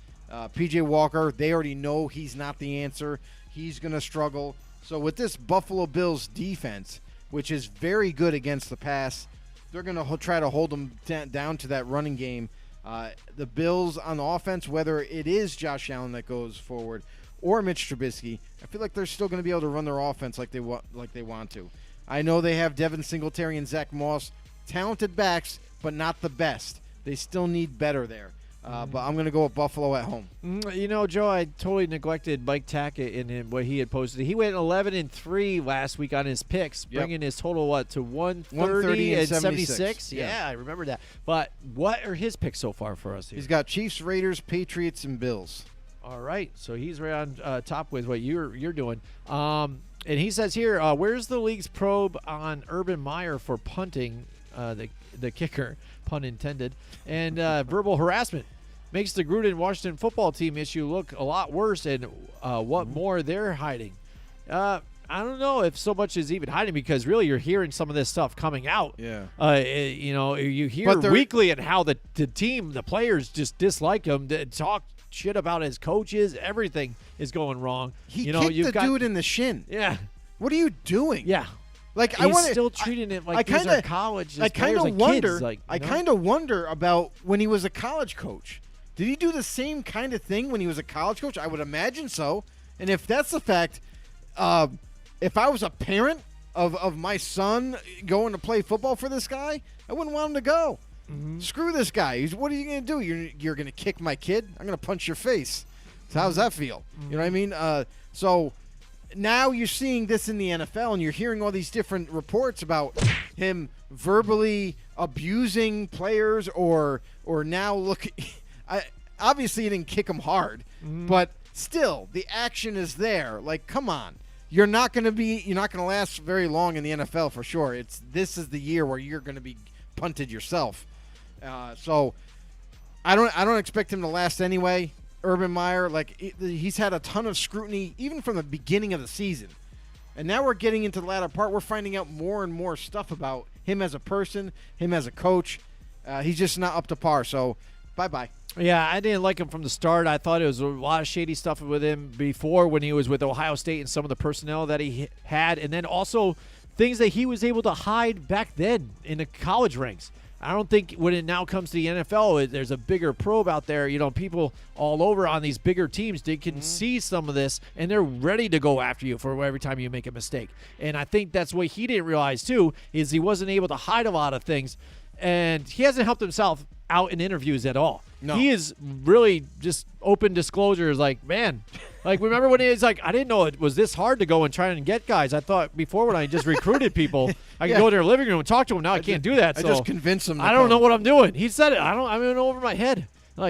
Speaker 3: P.J. Walker, they already know he's not the answer. He's going to struggle. So with this Buffalo Bills defense, which is very good against the pass, they're going to try to hold them down to that running game. The Bills on offense, whether it is Josh Allen that goes forward or Mitch Trubisky, I feel like they're still going to be able to run their offense like they want to. I know they have Devin Singletary and Zach Moss, talented backs, but not the best. They still need better there. But I'm going to go with Buffalo at home.
Speaker 2: You know, Joe, I totally neglected Mike Tackett in what he had posted. He went 11-3 last week on his picks, bringing his total to 130 and 76. Yeah, I remember that. But what are his picks so far for us here?
Speaker 3: He's got Chiefs, Raiders, Patriots, and Bills.
Speaker 2: All right, so he's right on top with what you're doing. And he says here, where's the league's probe on Urban Meyer for punting, the kicker, pun intended, and verbal harassment? Makes the Gruden Washington football team issue look a lot worse, and what more they're hiding. I don't know if so much is even hiding, because really you're hearing some of this stuff coming out.
Speaker 3: Yeah.
Speaker 2: You hear weekly and how the team, the players just dislike him, talk shit about his coaches. Everything is going wrong.
Speaker 3: He kicked the dude in the shin.
Speaker 2: Yeah.
Speaker 3: What are you doing?
Speaker 2: Yeah.
Speaker 3: Like
Speaker 2: he's still treating it like these are college.
Speaker 3: I kind of wonder.
Speaker 2: Kids,
Speaker 3: I kind of wonder about when he was a college coach. Did he do the same kind of thing when he was a college coach? I would imagine so. And if that's the fact, if I was a parent of my son going to play football for this guy, I wouldn't want him to go. Mm-hmm. Screw this guy. What are you going to do? You're going to kick my kid? I'm going to punch your face. So how does that feel? Mm-hmm. You know what I mean? So now you're seeing this in the NFL, and you're hearing all these different reports about him verbally abusing players, or now look. Obviously, he didn't kick him hard, but still, the action is there. Like, come on, you're not going to last very long in the NFL for sure. This is the year where you're going to be punted yourself. So I don't expect him to last anyway. Urban Meyer, he's had a ton of scrutiny even from the beginning of the season, and now we're getting into the latter part. We're finding out more and more stuff about him as a person, him as a coach. He's just not up to par. So bye.
Speaker 2: Yeah, I didn't like him from the start. I thought it was a lot of shady stuff with him before when he was with Ohio State and some of the personnel that he had, and then also things that he was able to hide back then in the college ranks. I don't think when it now comes to the NFL, there's a bigger probe out there. You know, people all over on these bigger teams, they can see some of this, and they're ready to go after you for every time you make a mistake. And I think that's what he didn't realize, too, is he wasn't able to hide a lot of things. And he hasn't helped himself out in interviews at all. No. He is really just open disclosures, man. Remember when he was I didn't know it was this hard to go and try and get guys. I thought before when I just recruited people, I could go to their living room and talk to them. Now I can't do that.
Speaker 3: I just convinced them.
Speaker 2: I don't know what I'm doing. He said it. I'm in over my head.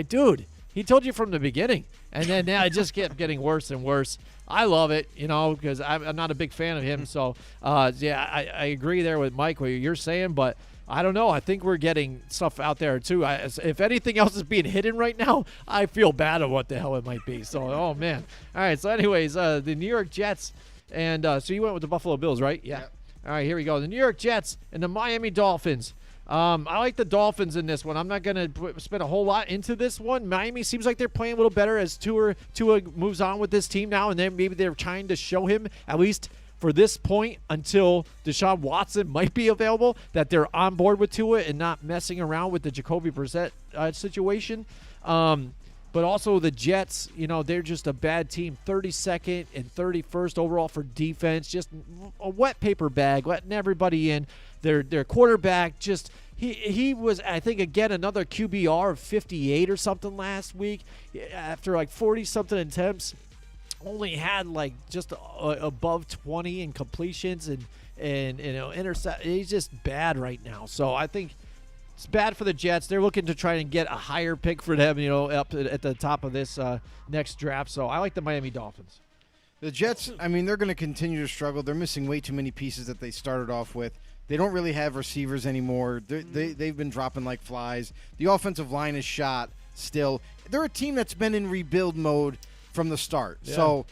Speaker 2: Dude, he told you from the beginning. And then now it just kept getting worse and worse. I love it, because I'm not a big fan of him. So, I agree there with Mike, what you're saying, but I don't know. I think we're getting stuff out there, too. If anything else is being hidden right now, I feel bad of what the hell it might be. So, oh, man. All right, so anyways, the New York Jets, and so you went with the Buffalo Bills, right? Yeah. Yep. All right, here we go. The New York Jets and the Miami Dolphins. I like the Dolphins in this one. I'm not going to spend a whole lot into this one. Miami seems like they're playing a little better as Tua moves on with this team now, and then maybe they're trying to show him, at least for this point until Deshaun Watson might be available, that they're on board with Tua and not messing around with the Jacoby Brissett situation. But But also the Jets, they're just a bad team. 32nd and 31st overall for defense. Just a wet paper bag, letting everybody in. Their quarterback just he was, I think, again another QBR of 58 or something last week after like 40-something attempts. Only had like just above 20 in completions and intercept. He's just bad right now. So I think it's bad for the Jets. They're looking to try and get a higher pick for them, up at the top of this next draft. So I like the Miami Dolphins.
Speaker 3: The Jets, they're going to continue to struggle. They're missing way too many pieces that they started off with. They don't really have receivers anymore. They've been dropping like flies. The offensive line is shot still. They're a team that's been in rebuild mode from the start. Yeah. So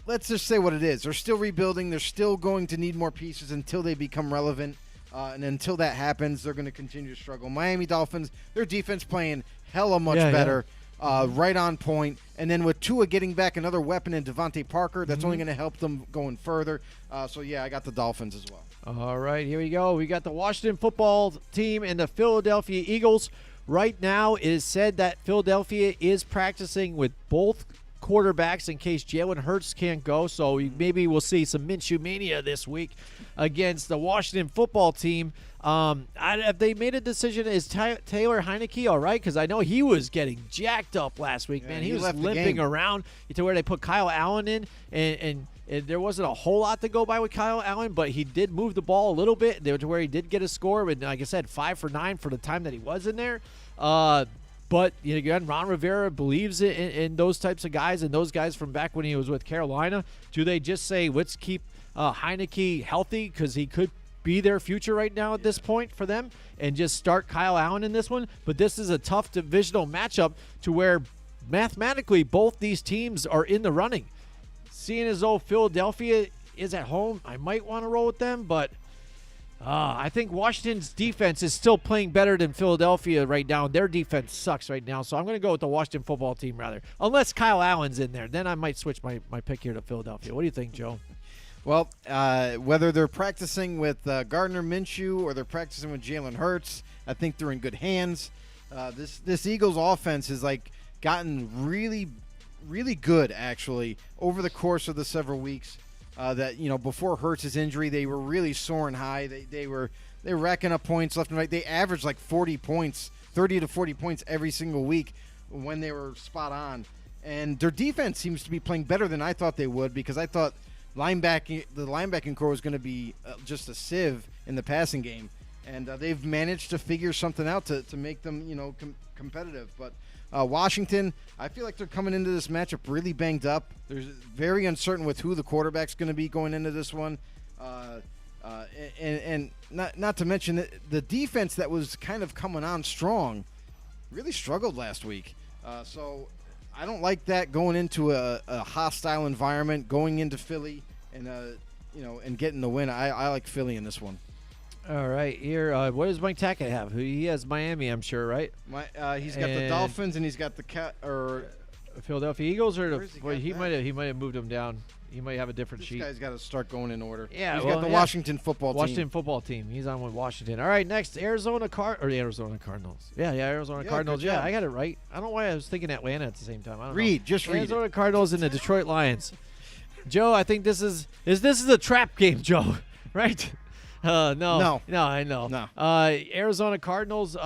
Speaker 3: let's just say what it is. They're still rebuilding. They're still going to need more pieces until they become relevant. And until that happens, they're going to continue to struggle. Miami Dolphins, their defense playing hella much better. Right on point. And then with Tua getting back another weapon in Devontae Parker, that's only going to help them going further. I got the Dolphins as well.
Speaker 2: All right, here we go. We got the Washington football team and the Philadelphia Eagles. Right now, it is said that Philadelphia is practicing with both quarterbacks in case Jalen Hurts can't go. So maybe we'll see some Minshew mania this week against the Washington football team. Have they made a decision? Is Taylor Heineke all right? Because I know he was getting jacked up last week, man. He was limping around to where they put Kyle Allen in, and there wasn't a whole lot to go by with Kyle Allen, but he did move the ball a little bit to where he did get a score. And like I said, 5 for 9 for the time that he was in there. But again, Ron Rivera believes in those types of guys and those guys from back when he was with Carolina. Do they just say, let's keep Heineke healthy because he could be their future right now at this point for them, and just start Kyle Allen in this one? But this is a tough divisional matchup to where mathematically both these teams are in the running. Seeing as though Philadelphia is at home, I might want to roll with them, but I think Washington's defense is still playing better than Philadelphia right now. Their defense sucks right now, so I'm going to go with the Washington football team rather. Unless Kyle Allen's in there, then I might switch my pick here to Philadelphia. What do you think, Joe?
Speaker 3: Well, whether they're practicing with Gardner Minshew or they're practicing with Jalen Hurts, I think they're in good hands. This Eagles offense has gotten really, really good actually over the course of the several weeks. That before Hurts' injury, they were really soaring high. They were racking up points left and right. They averaged 40 points, 30 to 40 points every single week when they were spot on. And their defense seems to be playing better than I thought they would, because I thought the linebacking core was going to be just a sieve in the passing game, and they've managed to figure something out to make them competitive. But Washington, I feel like they're coming into this matchup really banged up. They're very uncertain with who the quarterback's going to be going into this one. And not to mention the defense that was kind of coming on strong really struggled last week. So I don't like that going into a hostile environment, going into Philly and and getting the win. I like Philly in this one.
Speaker 2: All right, here. What does Mike Tackett have? He has Miami, I'm sure, right?
Speaker 3: He's got the Dolphins and he's got the
Speaker 2: Philadelphia Eagles, or he might have moved them down. He might have a different sheet.
Speaker 3: This guy's got to start going in order.
Speaker 2: Yeah,
Speaker 3: he's got the Washington football team.
Speaker 2: Washington football team. He's on with Washington. All right, next Arizona Cardinals. Yeah, Arizona Cardinals. Yeah, I got it right. I don't know why I was thinking Atlanta at the same time. I don't know.
Speaker 3: Just read.
Speaker 2: Arizona Cardinals and the Detroit Lions. Joe, I think this is a trap game, Joe. Right? No, I know.
Speaker 3: No.
Speaker 2: Arizona Cardinals,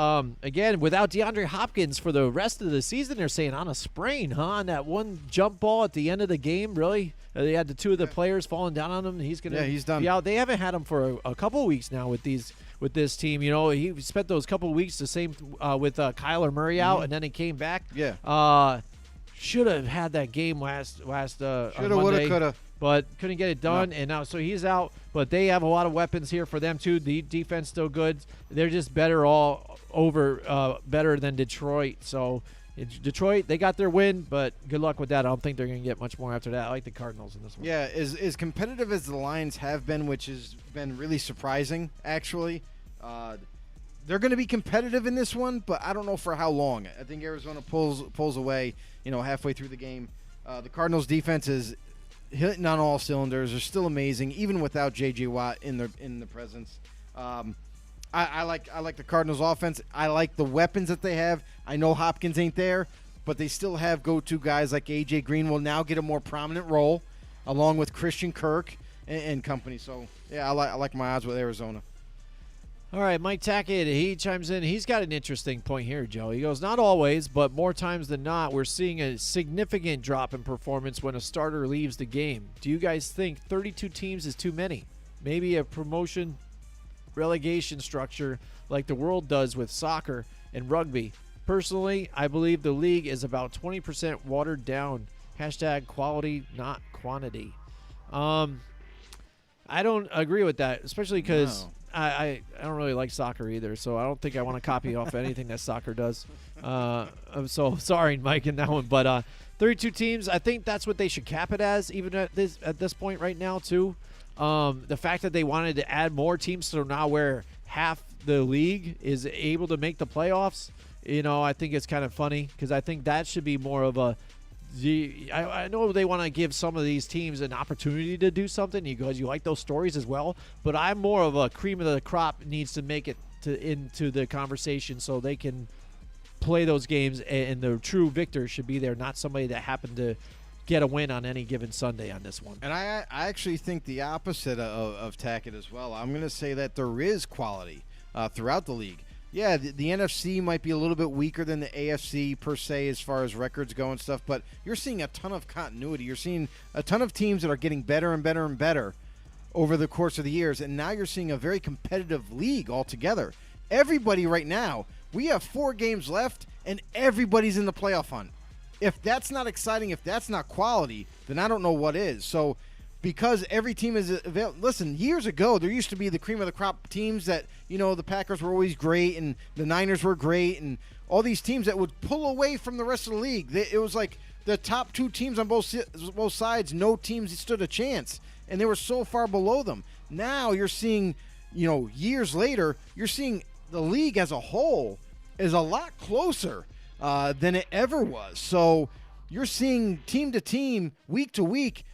Speaker 2: again, without DeAndre Hopkins for the rest of the season, they're saying on a sprain, on that one jump ball at the end of the game, really? They had the two of the players falling down on him. He's done. Be out. They haven't had him for a couple of weeks now with this team. He spent those couple of weeks the same with Kyler Murray out, and then he came back.
Speaker 3: Yeah.
Speaker 2: Should have had that game last
Speaker 3: shoulda, woulda, coulda,
Speaker 2: but couldn't get it done. No. And now so he's out. But they have a lot of weapons here for them too. The defense still good. They're just better than Detroit. So Detroit, they got their win, but good luck with that. I don't think they're going to get much more after that. I like the Cardinals in this one.
Speaker 3: Yeah, as competitive as the Lions have been, which has been really surprising actually. They're going to be competitive in this one, but I don't know for how long. I think Arizona pulls away, halfway through the game. The Cardinals' defense is hitting on all cylinders. They're still amazing, even without J.J. Watt in the presence. I like the Cardinals' offense. I like the weapons that they have. I know Hopkins ain't there, but they still have go-to guys like A.J. Green will now get a more prominent role, along with Christian Kirk and company. So, yeah, I like my odds with Arizona.
Speaker 2: All right, Mike Tackett, he chimes in. He's got an interesting point here, Joe. He goes, not always, but more times than not, we're seeing a significant drop in performance when a starter leaves the game. Do you guys think 32 teams is too many? Maybe a promotion relegation structure like the world does with soccer and rugby. Personally, I believe the league is about 20% watered down. Hashtag quality, not quantity. I don't agree with that, especially because I don't really like soccer either, so I don't think I want to copy off anything that soccer does. I'm so sorry, Mike, in that one. But 32 teams, I think that's what they should cap it as, even at this point right now, too. The fact that they wanted to add more teams, so now where half the league is able to make the playoffs, I think it's kind of funny because I think that should be more of a I know they want to give some of these teams an opportunity to do something because you like those stories as well, but I'm more of a cream of the crop needs to make it into the conversation so they can play those games, and the true victor should be there, not somebody that happened to get a win on any given Sunday on this one.
Speaker 3: And I actually think the opposite of Tackett as well. I'm going to say that there is quality throughout the league. Yeah, the NFC might be a little bit weaker than the AFC per se as far as records go and stuff, but you're seeing a ton of continuity. You're seeing a ton of teams that are getting better and better and better over the course of the years, and now you're seeing a very competitive league altogether. Everybody right now, we have 4 games left, and everybody's in the playoff hunt. If that's not exciting, if that's not quality, then I don't know what is. So because every team is available. Listen, years ago, there used to be the cream of the crop teams that, the Packers were always great and the Niners were great and all these teams that would pull away from the rest of the league. It was like the top 2 teams on both sides, no teams stood a chance, and they were so far below them. Now you're seeing, years later, you're seeing the league as a whole is a lot closer than it ever was. So you're seeing team to team, week to week,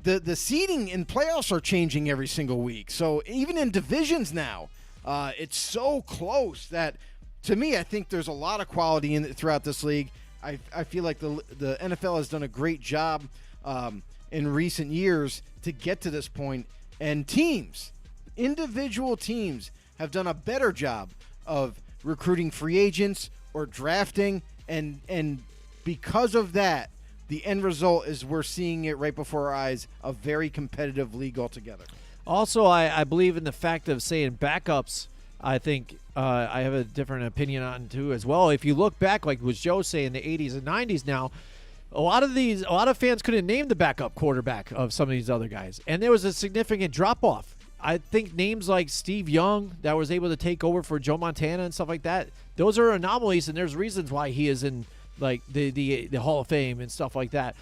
Speaker 3: the seeding in playoffs are changing every single week. So even in divisions now, it's so close that, to me, I think there's a lot of quality throughout this league. I feel like the NFL has done a great job in recent years to get to this point, and individual teams have done a better job of recruiting free agents or drafting, and because of that, the end result is we're seeing it right before our eyes, a very competitive league altogether.
Speaker 2: Also, I believe in the fact of saying backups. I think I have a different opinion on too as well. If you look back, like was Joe saying, the 80s and 90s now, a lot of fans couldn't name the backup quarterback of some of these other guys, and there was a significant drop-off. I think names like Steve Young that was able to take over for Joe Montana and stuff like that, those are anomalies, and there's reasons why he is in like the Hall of Fame and stuff like that.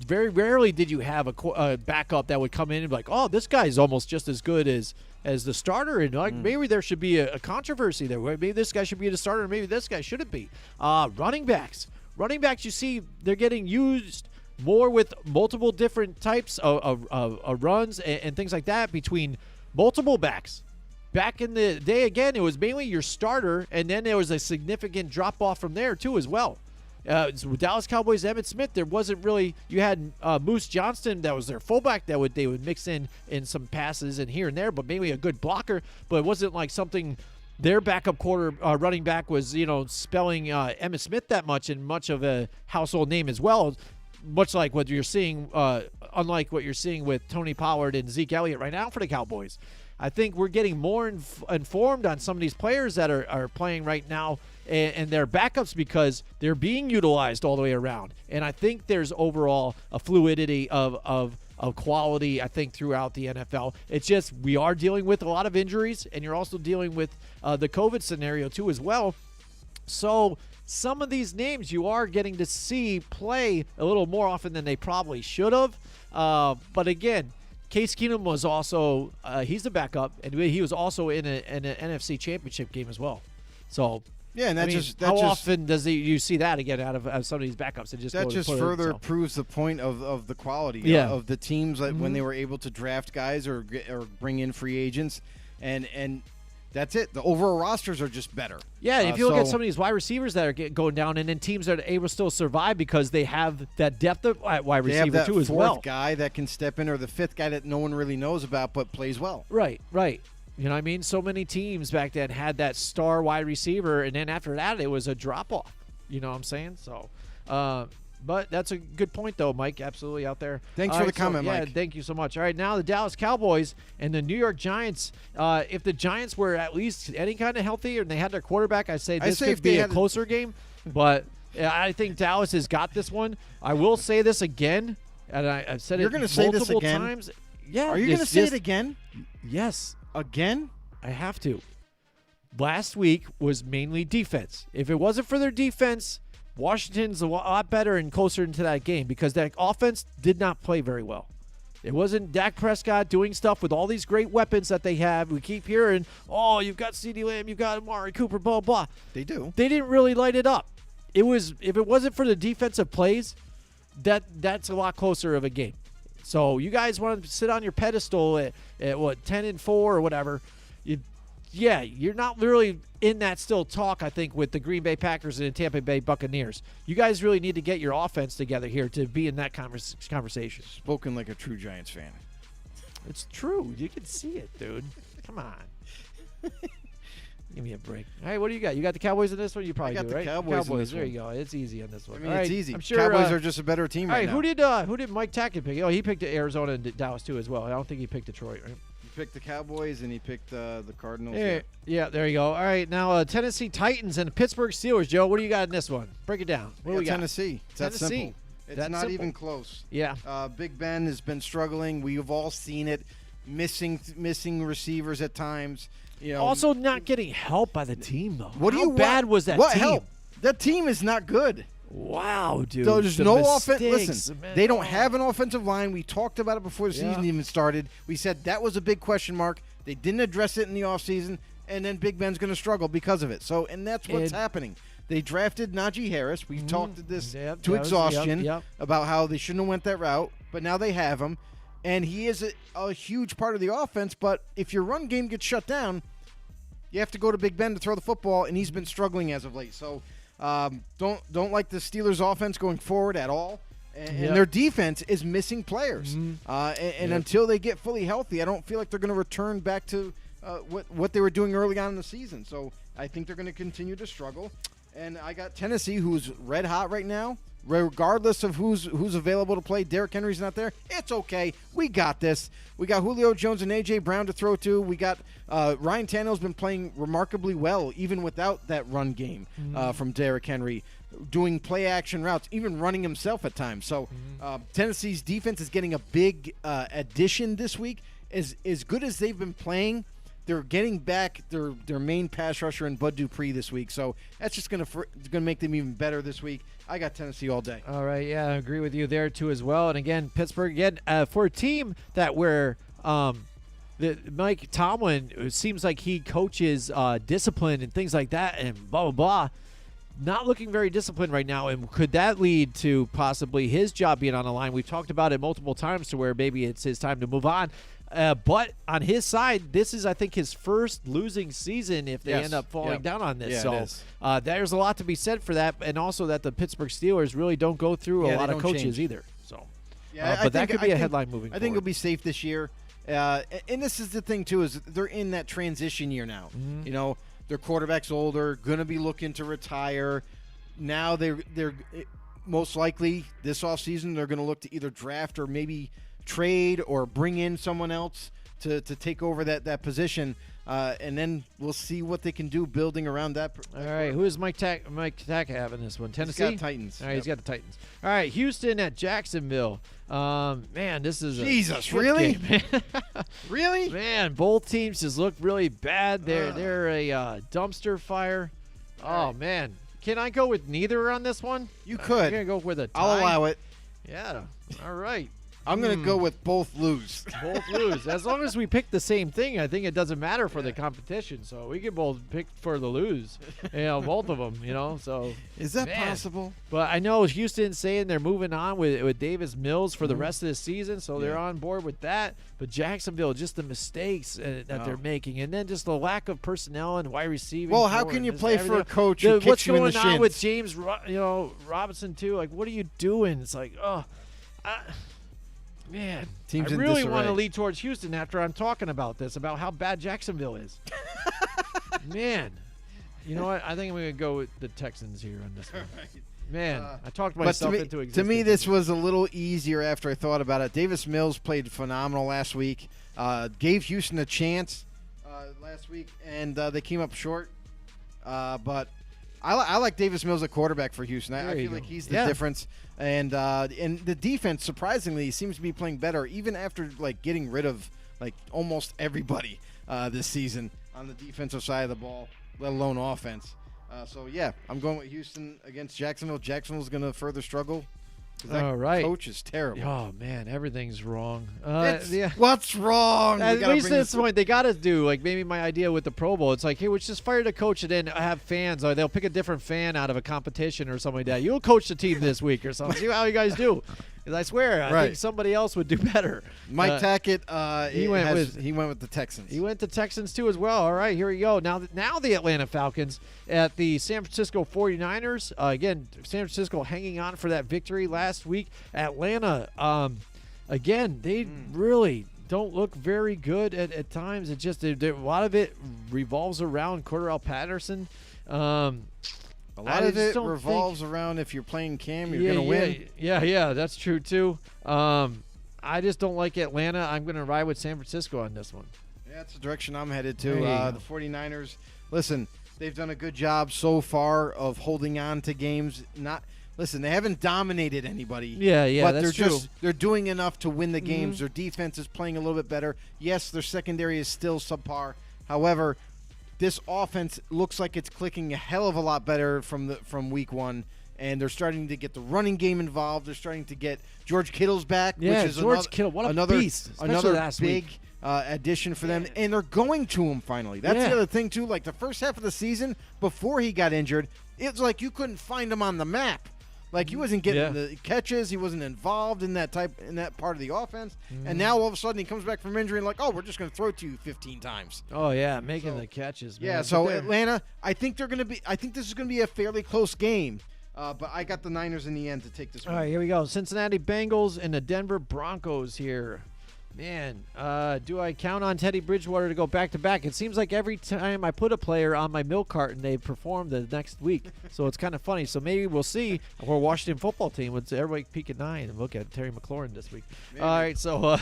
Speaker 2: Very rarely did you have a backup that would come in and be like, oh, this guy's almost just as good as the starter, and like maybe there should be a controversy there. Maybe this guy should be the starter, maybe this guy shouldn't be. Running backs, you see they're getting used more with multiple different types of runs and things like that between multiple backs. Back in the day, again, it was mainly your starter, and then there was a significant drop-off from there, too, as well. With Dallas Cowboys, Emmitt Smith, there wasn't really – you had Moose Johnston that was their fullback that they would mix in some passes and here and there, but maybe a good blocker, but it wasn't like something – their backup running back was, spelling Emmitt Smith that much and much of a household name as well, much like what you're seeing unlike what you're seeing with Tony Pollard and Zeke Elliott right now for the Cowboys. I think we're getting more informed on some of these players that are playing right now and their backups because they're being utilized all the way around. And I think there's overall a fluidity of quality, I think, throughout the NFL. It's just we are dealing with a lot of injuries, and you're also dealing with the COVID scenario too as well. So some of these names you are getting to see play a little more often than they probably should have. But again, Case Keenum was also he's the backup, and he was also in an NFC Championship game as well. So
Speaker 3: yeah, and
Speaker 2: how often does you see that again out of some of these backups? And
Speaker 3: that just further proves the point of the quality of the teams when they were able to draft guys or bring in free agents, and That's it. The overall rosters are just better.
Speaker 2: Yeah, if you look at some of these wide receivers that are going down, and then teams that are able to still survive because they have that depth of wide receiver too as well.
Speaker 3: They have that fourth guy that can step in, or the fifth guy that no one really knows about but plays well.
Speaker 2: Right. You know what I mean? So many teams back then had that star wide receiver, and then after that it was a drop-off. You know what I'm saying? So, but that's a good point, though, Mike. Absolutely out there.
Speaker 3: Thanks for the comment, Mike.
Speaker 2: Yeah, thank you so much. All right, now the Dallas Cowboys and the New York Giants. If the Giants were at least any kind of healthy and they had their quarterback, I'd say this could be a closer game. But I think Dallas has got this one. I will say this again, and I've said it multiple times. Yeah,
Speaker 3: are you going to say it again?
Speaker 2: Yes.
Speaker 3: Again?
Speaker 2: I have to. Last week was mainly defense. If it wasn't for their defense, Washington's a lot better and closer into that game because that offense did not play very well. It wasn't Dak Prescott doing stuff with all these great weapons that they have. We keep hearing, oh, you've got CeeDee Lamb, you've got Amari Cooper, blah, blah.
Speaker 3: They do.
Speaker 2: They didn't really light it up. If it wasn't for the defensive plays, that's a lot closer of a game. So you guys want to sit on your pedestal at what, 10-4 or whatever, you're not really in that still talk, I think, with the Green Bay Packers and the Tampa Bay Buccaneers. You guys really need to get your offense together here to be in that conversation.
Speaker 3: Spoken like a true Giants fan.
Speaker 2: It's true. You can see it, dude. Come on. Give me a break. All right, what do you got? You got the Cowboys in this one? You probably do, right?
Speaker 3: Cowboys.
Speaker 2: There you go. It's easy on this one.
Speaker 3: I mean, it's easy. I'm sure, Cowboys are just a better team right now.
Speaker 2: Who did Mike Tackett pick? Oh, he picked Arizona and Dallas too as well. I don't think he picked Detroit, right?
Speaker 3: He picked the Cowboys and he picked the Cardinals.
Speaker 2: Yeah, there you go. All right, now Tennessee Titans and Pittsburgh Steelers. Joe, what do you got in this one? Break it down. What do we got?
Speaker 3: Tennessee. It's that simple. It's not even close.
Speaker 2: Yeah.
Speaker 3: Big Ben has been struggling. We've all seen it. Missing receivers at times.
Speaker 2: Also not getting help by the team, though.
Speaker 3: How
Speaker 2: bad was that
Speaker 3: what
Speaker 2: team?
Speaker 3: Help? That team is not good.
Speaker 2: Wow, dude.
Speaker 3: There's no offense. Listen, they don't have an offensive line. We talked about it before the season even started. We said that was a big question mark. They didn't address it in the offseason, and then Big Ben's going to struggle because of it. And that's what's happening. They drafted Najee Harris. We've talked this to exhaustion about how they shouldn't have went that route, but now they have him. And he is a huge part of the offense, but if your run game gets shut down, you have to go to Big Ben to throw the football, and he's been struggling as of late. So don't like the Steelers' offense going forward at all. And their defense is missing players. Until they get fully healthy, I don't feel like they're going to return back to what they were doing early on in the season. So I think they're going to continue to struggle. And I got Tennessee, who's red hot right now. Regardless of who's available to play, Derrick Henry's not there. It's okay. We got this. We got Julio Jones and A.J. Brown to throw to. We got Ryan Tannehill's been playing remarkably well, even without that run game from Derrick Henry, doing play-action routes, even running himself at times. So Tennessee's defense is getting a big addition this week. As good as they've been playing, they're getting back their main pass rusher in Bud Dupree this week. So that's just going to make them even better this week. I got Tennessee all day.
Speaker 2: All right, yeah, I agree with you there too as well. And again, Pittsburgh again for a team that where Mike Tomlin, it seems like he coaches discipline and things like that and blah blah blah. Not looking very disciplined right now, and could that lead to possibly his job being on the line? We've talked about it multiple times to where maybe it's his time to move on. But on his side, this is, I think, his first losing season if they end up falling down on this. So there's a lot to be said for that, and also that the Pittsburgh Steelers really don't go through a lot of coaches either. So, but that could be a headline moving forward.
Speaker 3: I think it'll be safe this year. And this is the thing, too, is they're in that transition year now. You know, their quarterback's older, going to be looking to retire. Now they're most likely this offseason they're going to look to either draft or maybe – trade or bring in someone else to take over that position, and then we'll see what they can do building around that.
Speaker 2: All right, who is Mike Tack have in this one? Tennessee?
Speaker 3: He's got Titans.
Speaker 2: All right, he's got the Titans. All right, Houston at Jacksonville. Man, this is
Speaker 3: Jesus, really? Really?
Speaker 2: Man, both teams just look really bad. They're a dumpster fire. Oh, man. Can I go with neither on this one?
Speaker 3: You could.
Speaker 2: I'm going to go with a tie.
Speaker 3: I'll allow it.
Speaker 2: Yeah. All right.
Speaker 3: I'm going to go with both lose.
Speaker 2: Both lose. As long as we pick the same thing, I think it doesn't matter for the competition. So we can both pick for the lose. Both of them, So
Speaker 3: is that possible?
Speaker 2: But I know Houston's saying they're moving on with Davis Mills for the rest of the season, so they're on board with that. But Jacksonville, just the mistakes that they're making, and then just the lack of personnel and wide receiving.
Speaker 3: Well, how can you play for a coach who kicks you in the shins?
Speaker 2: What's going on with James, Robinson too? Like, what are you doing? It's like, man,
Speaker 3: Teams
Speaker 2: I
Speaker 3: in
Speaker 2: really
Speaker 3: disarray.
Speaker 2: want to lead towards Houston after I'm talking about this, about how bad Jacksonville is. Man, you know what? I think I'm going to go with the Texans here on this one.
Speaker 3: Right.
Speaker 2: Man, I talked myself into existence.
Speaker 3: To me, this was a little easier after I thought about it. Davis Mills played phenomenal last week. Gave Houston a chance last week, and they came up short. But I like Davis Mills at quarterback for Houston. I feel like he's the difference. And the defense, surprisingly, seems to be playing better, even after getting rid of almost everybody this season on the defensive side of the ball, let alone offense. I'm going with Houston against Jacksonville. Jacksonville's going to further struggle. That coach is terrible.
Speaker 2: Oh, man, everything's wrong.
Speaker 3: What's wrong?
Speaker 2: At least at this point, they got to do, maybe my idea with the Pro Bowl. It's like, hey, let's just fire the coach and then have fans. Or they'll pick a different fan out of a competition or something like that. You'll coach the team this week or something. See how you guys do. Because I swear, I think somebody else would do better.
Speaker 3: Mike Tackett, he went with the Texans.
Speaker 2: He went to Texans, too, as well. All right, here we go. Now the Atlanta Falcons at the San Francisco 49ers. Again, San Francisco hanging on for that victory last week. Atlanta, again, they really don't look very good at times. It just a lot of it revolves around Cordarrelle Patterson.
Speaker 3: A lot of it revolves around if you're playing Cam, you're going to win.
Speaker 2: Yeah, that's true, too. I just don't like Atlanta. I'm going to ride with San Francisco on this one.
Speaker 3: Yeah, that's the direction I'm headed to. The 49ers, listen, they've done a good job so far of holding on to games. They haven't dominated anybody.
Speaker 2: Yeah,
Speaker 3: but
Speaker 2: that's true.
Speaker 3: They're doing enough to win the games. Their defense is playing a little bit better. Yes, their secondary is still subpar. However, this offense looks like it's clicking a hell of a lot better from week one, and they're starting to get the running game involved. They're starting to get George Kittle's back, which is
Speaker 2: George Kittle, what a beast,
Speaker 3: another big addition for them, and they're going to him finally. That's the other thing too. Like the first half of the season, before he got injured, it's like you couldn't find him on the map. Like he wasn't getting the catches, he wasn't involved in that part of the offense. And now all of a sudden he comes back from injury and we're just going to throw it to you 15 times.
Speaker 2: Oh yeah, making the catches. Man.
Speaker 3: Yeah, so Atlanta, I think this is going to be a fairly close game. But I got the Niners in the end to take this one.
Speaker 2: All right, here we go. Cincinnati Bengals and the Denver Broncos here. Man, do I count on Teddy Bridgewater to go back-to-back? It seems like every time I put a player on my milk carton, they perform the next week. So it's kind of funny. So maybe we'll see our Washington football team. With everybody peek at 9 and look at Terry McLaurin this week. Maybe. All right, so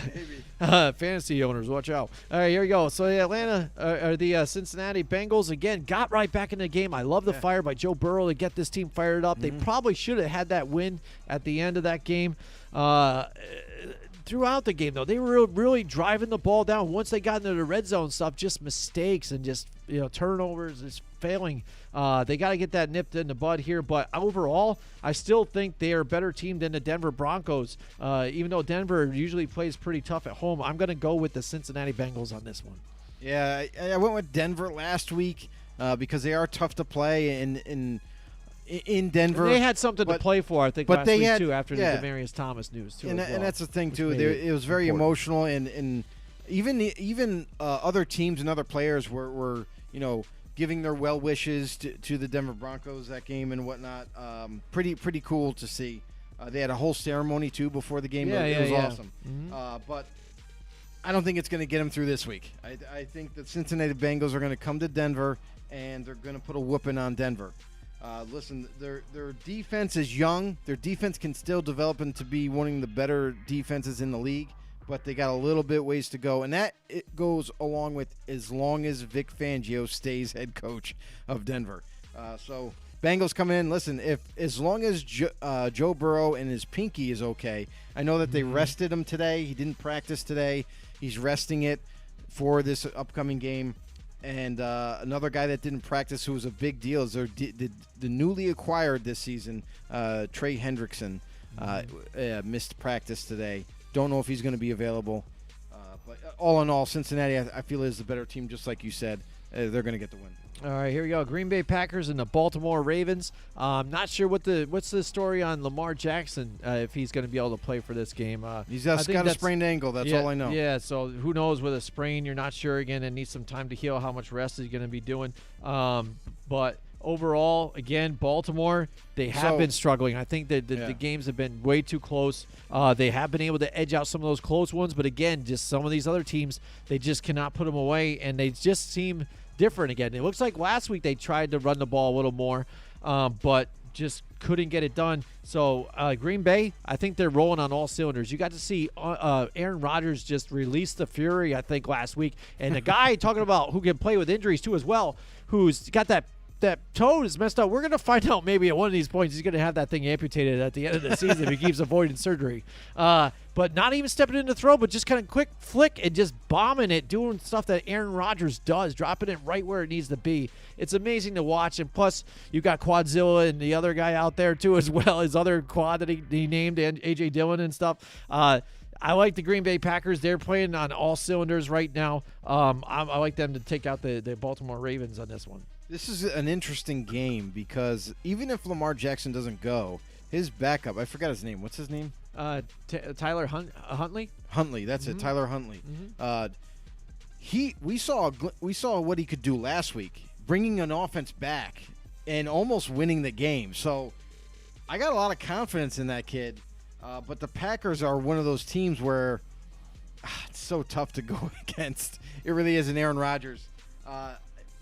Speaker 2: fantasy owners, watch out. All right, here we go. So the Cincinnati Bengals, again, got right back in the game. I love the fire by Joe Burrow to get this team fired up. They probably should have had that win at the end of that game. Throughout the game, though, they were really driving the ball down. Once they got into the red zone stuff, just mistakes and just turnovers, just failing. They got to get that nipped in the bud here. But overall, I still think they are a better team than the Denver Broncos. Even though Denver usually plays pretty tough at home, I'm going to go with the Cincinnati Bengals on this one.
Speaker 3: Yeah, I went with Denver last week because they are tough to play in Denver.
Speaker 2: And they had something to play for, I think, last week, too, after the Demaryius Thomas news, too.
Speaker 3: And that's the thing, too. It was very emotional, and even other teams and other players were giving their well wishes to the Denver Broncos that game and whatnot. Pretty cool to see. They had a whole ceremony, too, before the game. It was awesome. Mm-hmm. But I don't think it's going to get them through this week. I think the Cincinnati Bengals are going to come to Denver, and they're going to put a whooping on Denver. Listen, their defense is young. Their defense can still develop into be one of the better defenses in the league, but they got a little bit ways to go. And that it goes along with as long as Vic Fangio stays head coach of Denver. So Bengals come in. Listen, as long as Joe Burrow and his pinky is okay. I know that they rested him today. He didn't practice today. He's resting it for this upcoming game. And another guy that didn't practice who was a big deal is the newly acquired this season, Trey Hendrickson, missed practice today. Don't know if he's going to be available. But all in all, Cincinnati, I feel, is the better team, just like you said. They're going to get the win.
Speaker 2: All right, here we go. Green Bay Packers and the Baltimore Ravens. Not sure what's the story on Lamar Jackson, if he's going to be able to play for this game.
Speaker 3: He's got a sprained ankle. That's all I know.
Speaker 2: Yeah, so who knows with a sprain. You're not sure. Again, it needs some time to heal, how much rest he's going to be doing. But overall, again, Baltimore, they have been struggling. I think that the games have been way too close. They have been able to edge out some of those close ones, but again, just some of these other teams, they just cannot put them away, and they just seem different again. It looks like last week they tried to run the ball a little more, but just couldn't get it done. So Green Bay, I think they're rolling on all cylinders. You got to see Aaron Rodgers just release the fury, I think, last week. And a guy talking about who can play with injuries too as well, who's got that toe is messed up. We're going to find out maybe at one of these points he's going to have that thing amputated at the end of the season if he keeps avoiding surgery. But not even stepping in to throw, but just kind of quick flick and just bombing it, doing stuff that Aaron Rodgers does, dropping it right where it needs to be. It's amazing to watch. And plus, you got Quadzilla and the other guy out there too as well, his other quad that he named, and A.J. Dillon and stuff. I like the Green Bay Packers. They're playing on all cylinders right now. I like them to take out the Baltimore Ravens on this one.
Speaker 3: This is an interesting game because even if Lamar Jackson doesn't go, his backup, I forgot his name. What's his name?
Speaker 2: Tyler Huntley?
Speaker 3: Huntley, that's it, Tyler Huntley. We saw what he could do last week, bringing an offense back and almost winning the game. So I got a lot of confidence in that kid. But the Packers are one of those teams where it's so tough to go against. It really is an Aaron Rodgers.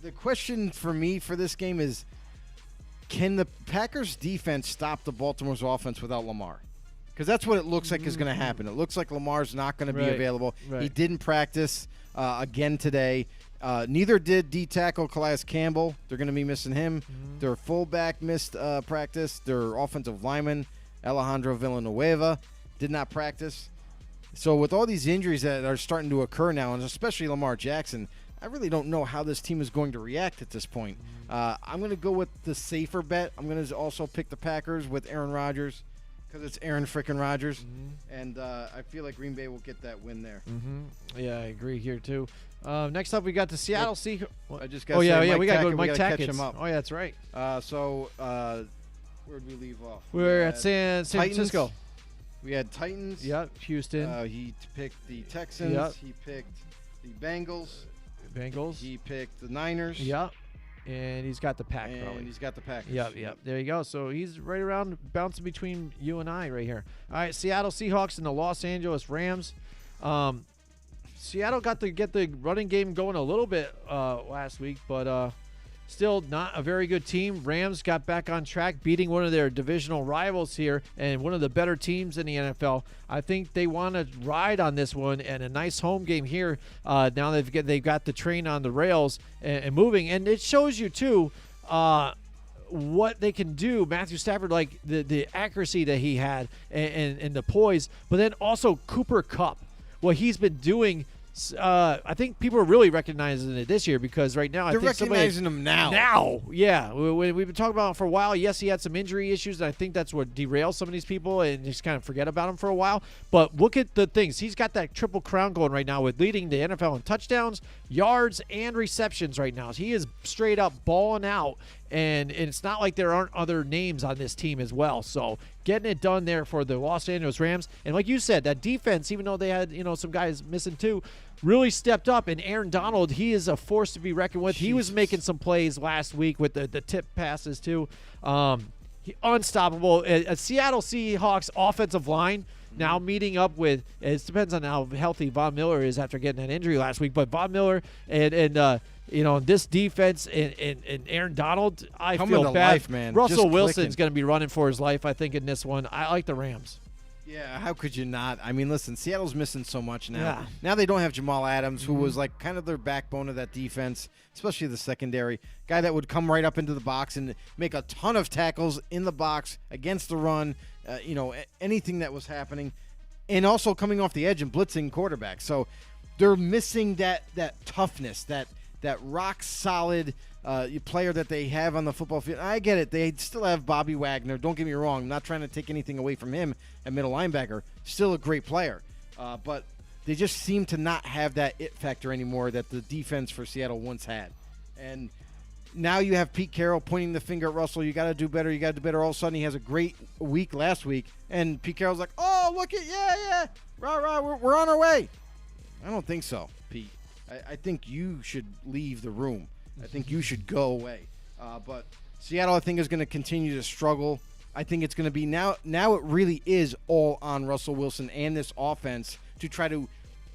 Speaker 3: The question for me for this game is, can the Packers defense stop the Baltimore's offense without Lamar? Because that's what it looks like is going to happen. It looks like Lamar's not going to be available. Right. He didn't practice again today. Neither did D-tackle Calais Campbell. They're going to be missing him. Their fullback missed practice. Their offensive lineman, Alejandro Villanueva, did not practice. So with all these injuries that are starting to occur now, and especially Lamar Jackson, I really don't know how this team is going to react at this point. I'm going to go with the safer bet. I'm going to also pick the Packers with Aaron Rodgers because it's Aaron frickin' Rodgers. And I feel like Green Bay will get that win there.
Speaker 2: Yeah, I agree here too. Next up, we got the Seattle Seahawks.
Speaker 3: I just got we got to go to Mike
Speaker 2: Tackett.
Speaker 3: Catch him up.
Speaker 2: Oh, yeah, that's right.
Speaker 3: Where did we leave off?
Speaker 2: We were at San Francisco.
Speaker 3: We had Titans.
Speaker 2: Yep, Houston.
Speaker 3: He picked the Texans.
Speaker 2: Yep.
Speaker 3: He picked the Bengals. He picked the Niners.
Speaker 2: Yep. And he's got the Pack.
Speaker 3: And he's got the Packers.
Speaker 2: Yep. There you go. So he's right around bouncing between you and I right here. All right, Seattle Seahawks and the Los Angeles Rams. Seattle got to get the running game going a little bit last week, but still not a very good team. Rams got back on track, beating one of their divisional rivals here and one of the better teams in the NFL. I think they want to ride on this one and a nice home game here. Now they've got the train on the rails and moving, and it shows you too what they can do. Matthew Stafford, like the accuracy that he had and the poise, but then also Cooper Kupp, what he's been doing. I think people are really recognizing it this year because right now
Speaker 3: they're recognizing him now.
Speaker 2: Now, yeah, we've been talking about him for a while. Yes, he had some injury issues, and I think that's what derails some of these people and just kind of forget about him for a while. But look at the things. He's got that triple crown going right now with leading the NFL in touchdowns, yards, and receptions right now. He is straight up balling out, and it's not like there aren't other names on this team as well. So getting it done there for the Los Angeles Rams. And like you said, that defense, even though they had some guys missing too, really stepped up. And Aaron Donald, he is a force to be reckoned with. Jesus. He was making some plays last week with the tip passes too. Unstoppable. A Seattle Seahawks offensive line now meeting up with, it depends on how healthy Von Miller is after getting that injury last week, but Von Miller and this defense and Aaron Donald, I feel bad.
Speaker 3: Life, man.
Speaker 2: Russell Wilson's going to be running for his life, I think, in this one. I like the Rams.
Speaker 3: Yeah, how could you not? I mean, listen, Seattle's missing so much now.
Speaker 2: Yeah.
Speaker 3: Now they don't have Jamal Adams, who was like kind of their backbone of that defense, especially the secondary. Guy that would come right up into the box and make a ton of tackles in the box against the run, anything that was happening. And also coming off the edge and blitzing quarterbacks. So they're missing that toughness, that rock solid player that they have on the football field. I get it. They still have Bobby Wagner. Don't get me wrong. I'm not trying to take anything away from him at middle linebacker. Still a great player. but they just seem to not have that it factor anymore that the defense for Seattle once had. And now you have Pete Carroll pointing the finger at Russell. You got to do better. You got to do better. All of a sudden, he has a great week last week, and Pete Carroll's like, "Oh, look at rah, we're on our way." I don't think so, Pete. I think you should leave the room. I think you should go away. But Seattle, I think, is going to continue to struggle. I think it's going to be now it really is all on Russell Wilson and this offense to try to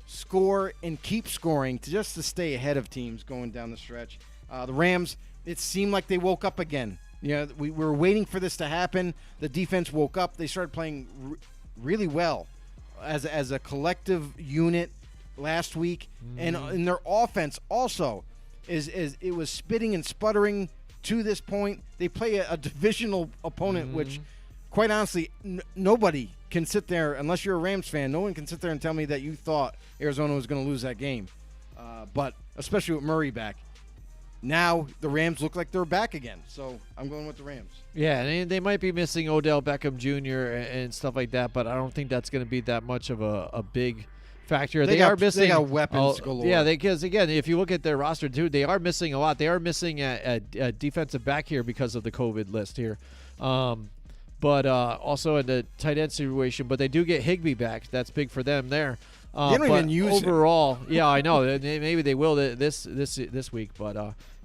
Speaker 3: score and keep scoring to stay ahead of teams going down the stretch. The Rams, it seemed like they woke up again. We were waiting for this to happen. The defense woke up. They started playing really well as a collective unit last week. And in their offense also is it was spitting and sputtering to this point. They play a divisional opponent, which, quite honestly, nobody can sit there, unless you're a Rams fan, no one can sit there and tell me that you thought Arizona was going to lose that game. But especially with Murray back. Now the Rams look like they're back again, so I'm going with the Rams.
Speaker 2: Yeah, and they might be missing Odell Beckham Jr. and stuff like that, but I don't think that's going to be that much of a big factor. They are missing.
Speaker 3: They got weapons galore.
Speaker 2: Yeah, because again, if you look at their roster too, they are missing a lot. They are missing a defensive back here because of the COVID list here, but also in the tight end situation. But they do get Higbee back. That's big for them there.
Speaker 3: They don't even use
Speaker 2: overall. Yeah, I know. Maybe they will this week, but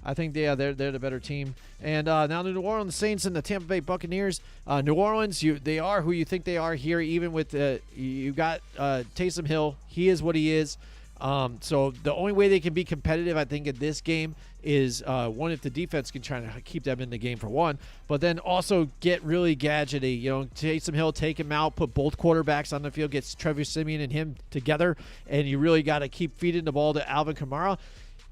Speaker 2: I think they're the better team. And now the New Orleans Saints and the Tampa Bay Buccaneers. New Orleans, they are who you think they are here. Even with you got Taysom Hill, he is what he is. So the only way they can be competitive, I think, in this game is one, if the defense can try to keep them in the game for one, but then also get really gadgety. Taysom Hill, take him out, put both quarterbacks on the field, gets Trevor Siemian and him together, and you really got to keep feeding the ball to Alvin Kamara.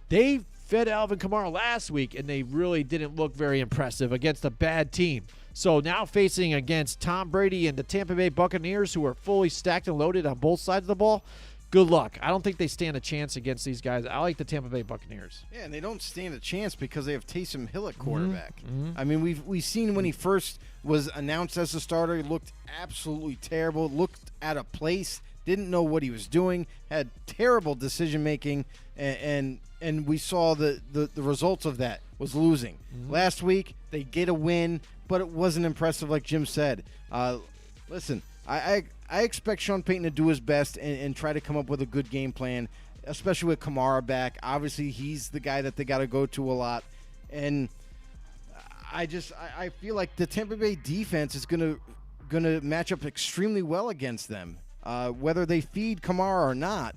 Speaker 2: They fed Alvin Kamara last week, and they really didn't look very impressive against a bad team. So now facing against Tom Brady and the Tampa Bay Buccaneers, who are fully stacked and loaded on both sides of the ball, good luck. I don't think they stand a chance against these guys. I like the Tampa Bay Buccaneers.
Speaker 3: Yeah, and they don't stand a chance because they have Taysom Hill at quarterback. I mean, we've seen when he first was announced as a starter, he looked absolutely terrible, looked out of place, didn't know what he was doing, had terrible decision-making, and we saw the results of that was losing. Last week, they get a win, but it wasn't impressive like Jim said. Listen, I expect Sean Payton to do his best and try to come up with a good game plan, especially with Kamara back. Obviously, he's the guy that they got to go to a lot. And I feel like the Tampa Bay defense is gonna match up extremely well against them. Whether they feed Kamara or not,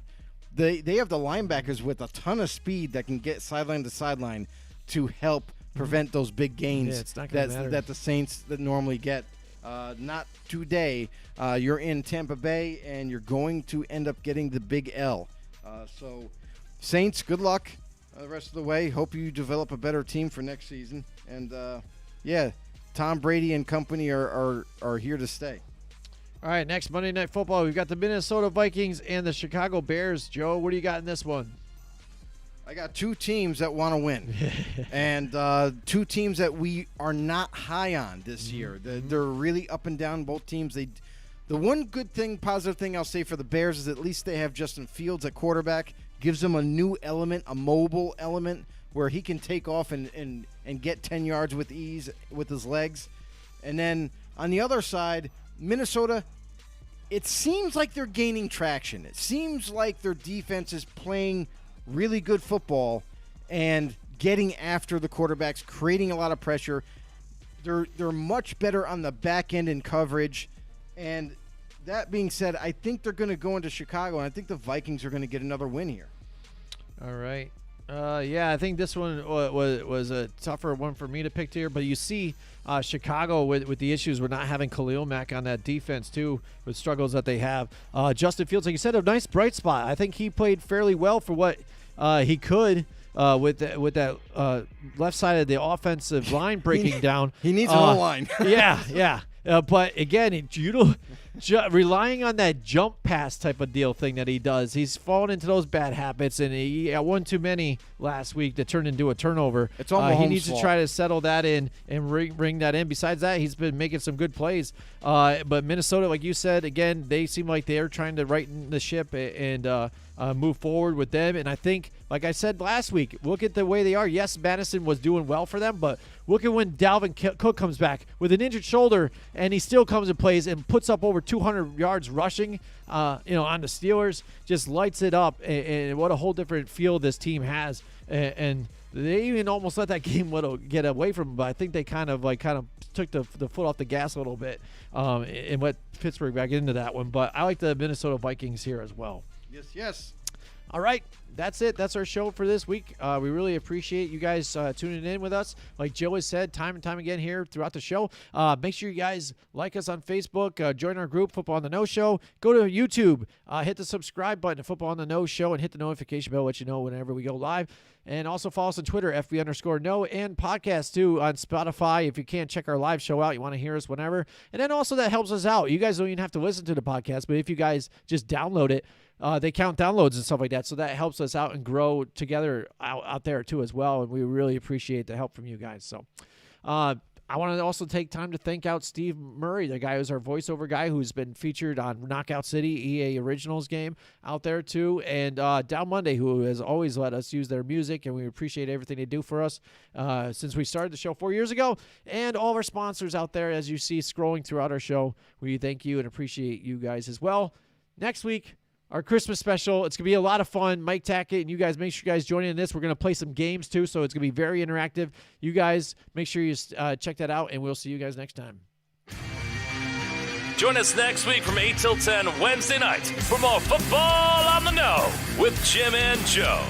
Speaker 3: they have the linebackers with a ton of speed that can get sideline to sideline to help prevent those big gains that the Saints that normally get. Not today. You're in Tampa Bay, and you're going to end up getting the big L. So, Saints, good luck the rest of the way. Hope you develop a better team for next season. And, Tom Brady and company are here to stay.
Speaker 2: All right, next Monday Night Football, we've got the Minnesota Vikings and the Chicago Bears. Joe, what do you got in this one?
Speaker 3: I got two teams that want to win, and two teams that we are not high on this year. They're really up and down, both teams. The one positive thing I'll say for the Bears is at least they have Justin Fields at quarterback. Gives them a new element, a mobile element, where he can take off and get 10 yards with ease with his legs. And then on the other side, Minnesota, it seems like they're gaining traction. It seems like their defense is playing really good football and getting after the quarterbacks, creating a lot of pressure. They're much better on the back end in coverage. And that being said, I think they're going to go into Chicago, and I think the Vikings are going to get another win here.
Speaker 2: All right. I think this one was a tougher one for me to pick here, but you see Chicago with the issues with not having Khalil Mack on that defense too, with struggles that they have. Justin Fields, like you said, a nice bright spot. I think he played fairly well for what he could with that left side of the offensive line breaking down.
Speaker 3: He needs an O-line.
Speaker 2: Yeah. But again, relying on that jump pass type of deal thing that he does. He's fallen into those bad habits, and he got one too many last week that turned into a turnover.
Speaker 3: It's all Mahomes'
Speaker 2: he needs
Speaker 3: fault.
Speaker 2: to try to settle that in and bring that in. Besides that, he's been making some good plays. But Minnesota, like you said, again, they seem like they're trying to righten the ship and move forward with them. And I think, like I said last week, look at the way they are. Yes, Madison was doing well for them, but look at when Dalvin Cook comes back with an injured shoulder, and he still comes and plays and puts up over 200 yards rushing, on the Steelers, just lights it up. And what a whole different feel this team has. And they even almost let that game get away from them, but I think they kind of took the foot off the gas a little bit and let Pittsburgh back into that one. But I like the Minnesota Vikings here as well.
Speaker 3: Yes.
Speaker 2: All right, that's it. That's our show for this week. We really appreciate you guys tuning in with us. Like Joe has said time and time again here throughout the show, make sure you guys like us on Facebook, join our group, Football on the No Show. Go to YouTube, hit the subscribe button to Football on the No Show, and hit the notification bell, let you know whenever we go live. And also follow us on Twitter, FB_No, and podcast too on Spotify. If you can't check our live show out, you want to hear us whenever. And then also that helps us out. You guys don't even have to listen to the podcast, but if you guys just download it, they count downloads and stuff like that. So that helps us out and grow together out there too as well. And we really appreciate the help from you guys. So I want to also take time to thank out Steve Murray, the guy who's our voiceover guy who's been featured on Knockout City, EA Originals game out there too, and Down Monday, who has always let us use their music, and we appreciate everything they do for us since we started the show 4 years ago, and all of our sponsors out there, as you see scrolling throughout our show. We thank you and appreciate you guys as well. Next week, our Christmas special. It's going to be a lot of fun. Mike Tackett and you guys, make sure you guys join in this. We're going to play some games too, so it's going to be very interactive. You guys, make sure you check that out, and we'll see you guys next time.
Speaker 1: Join us next week from 8 till 10 Wednesday night for more Football on the No with Jim and Joe.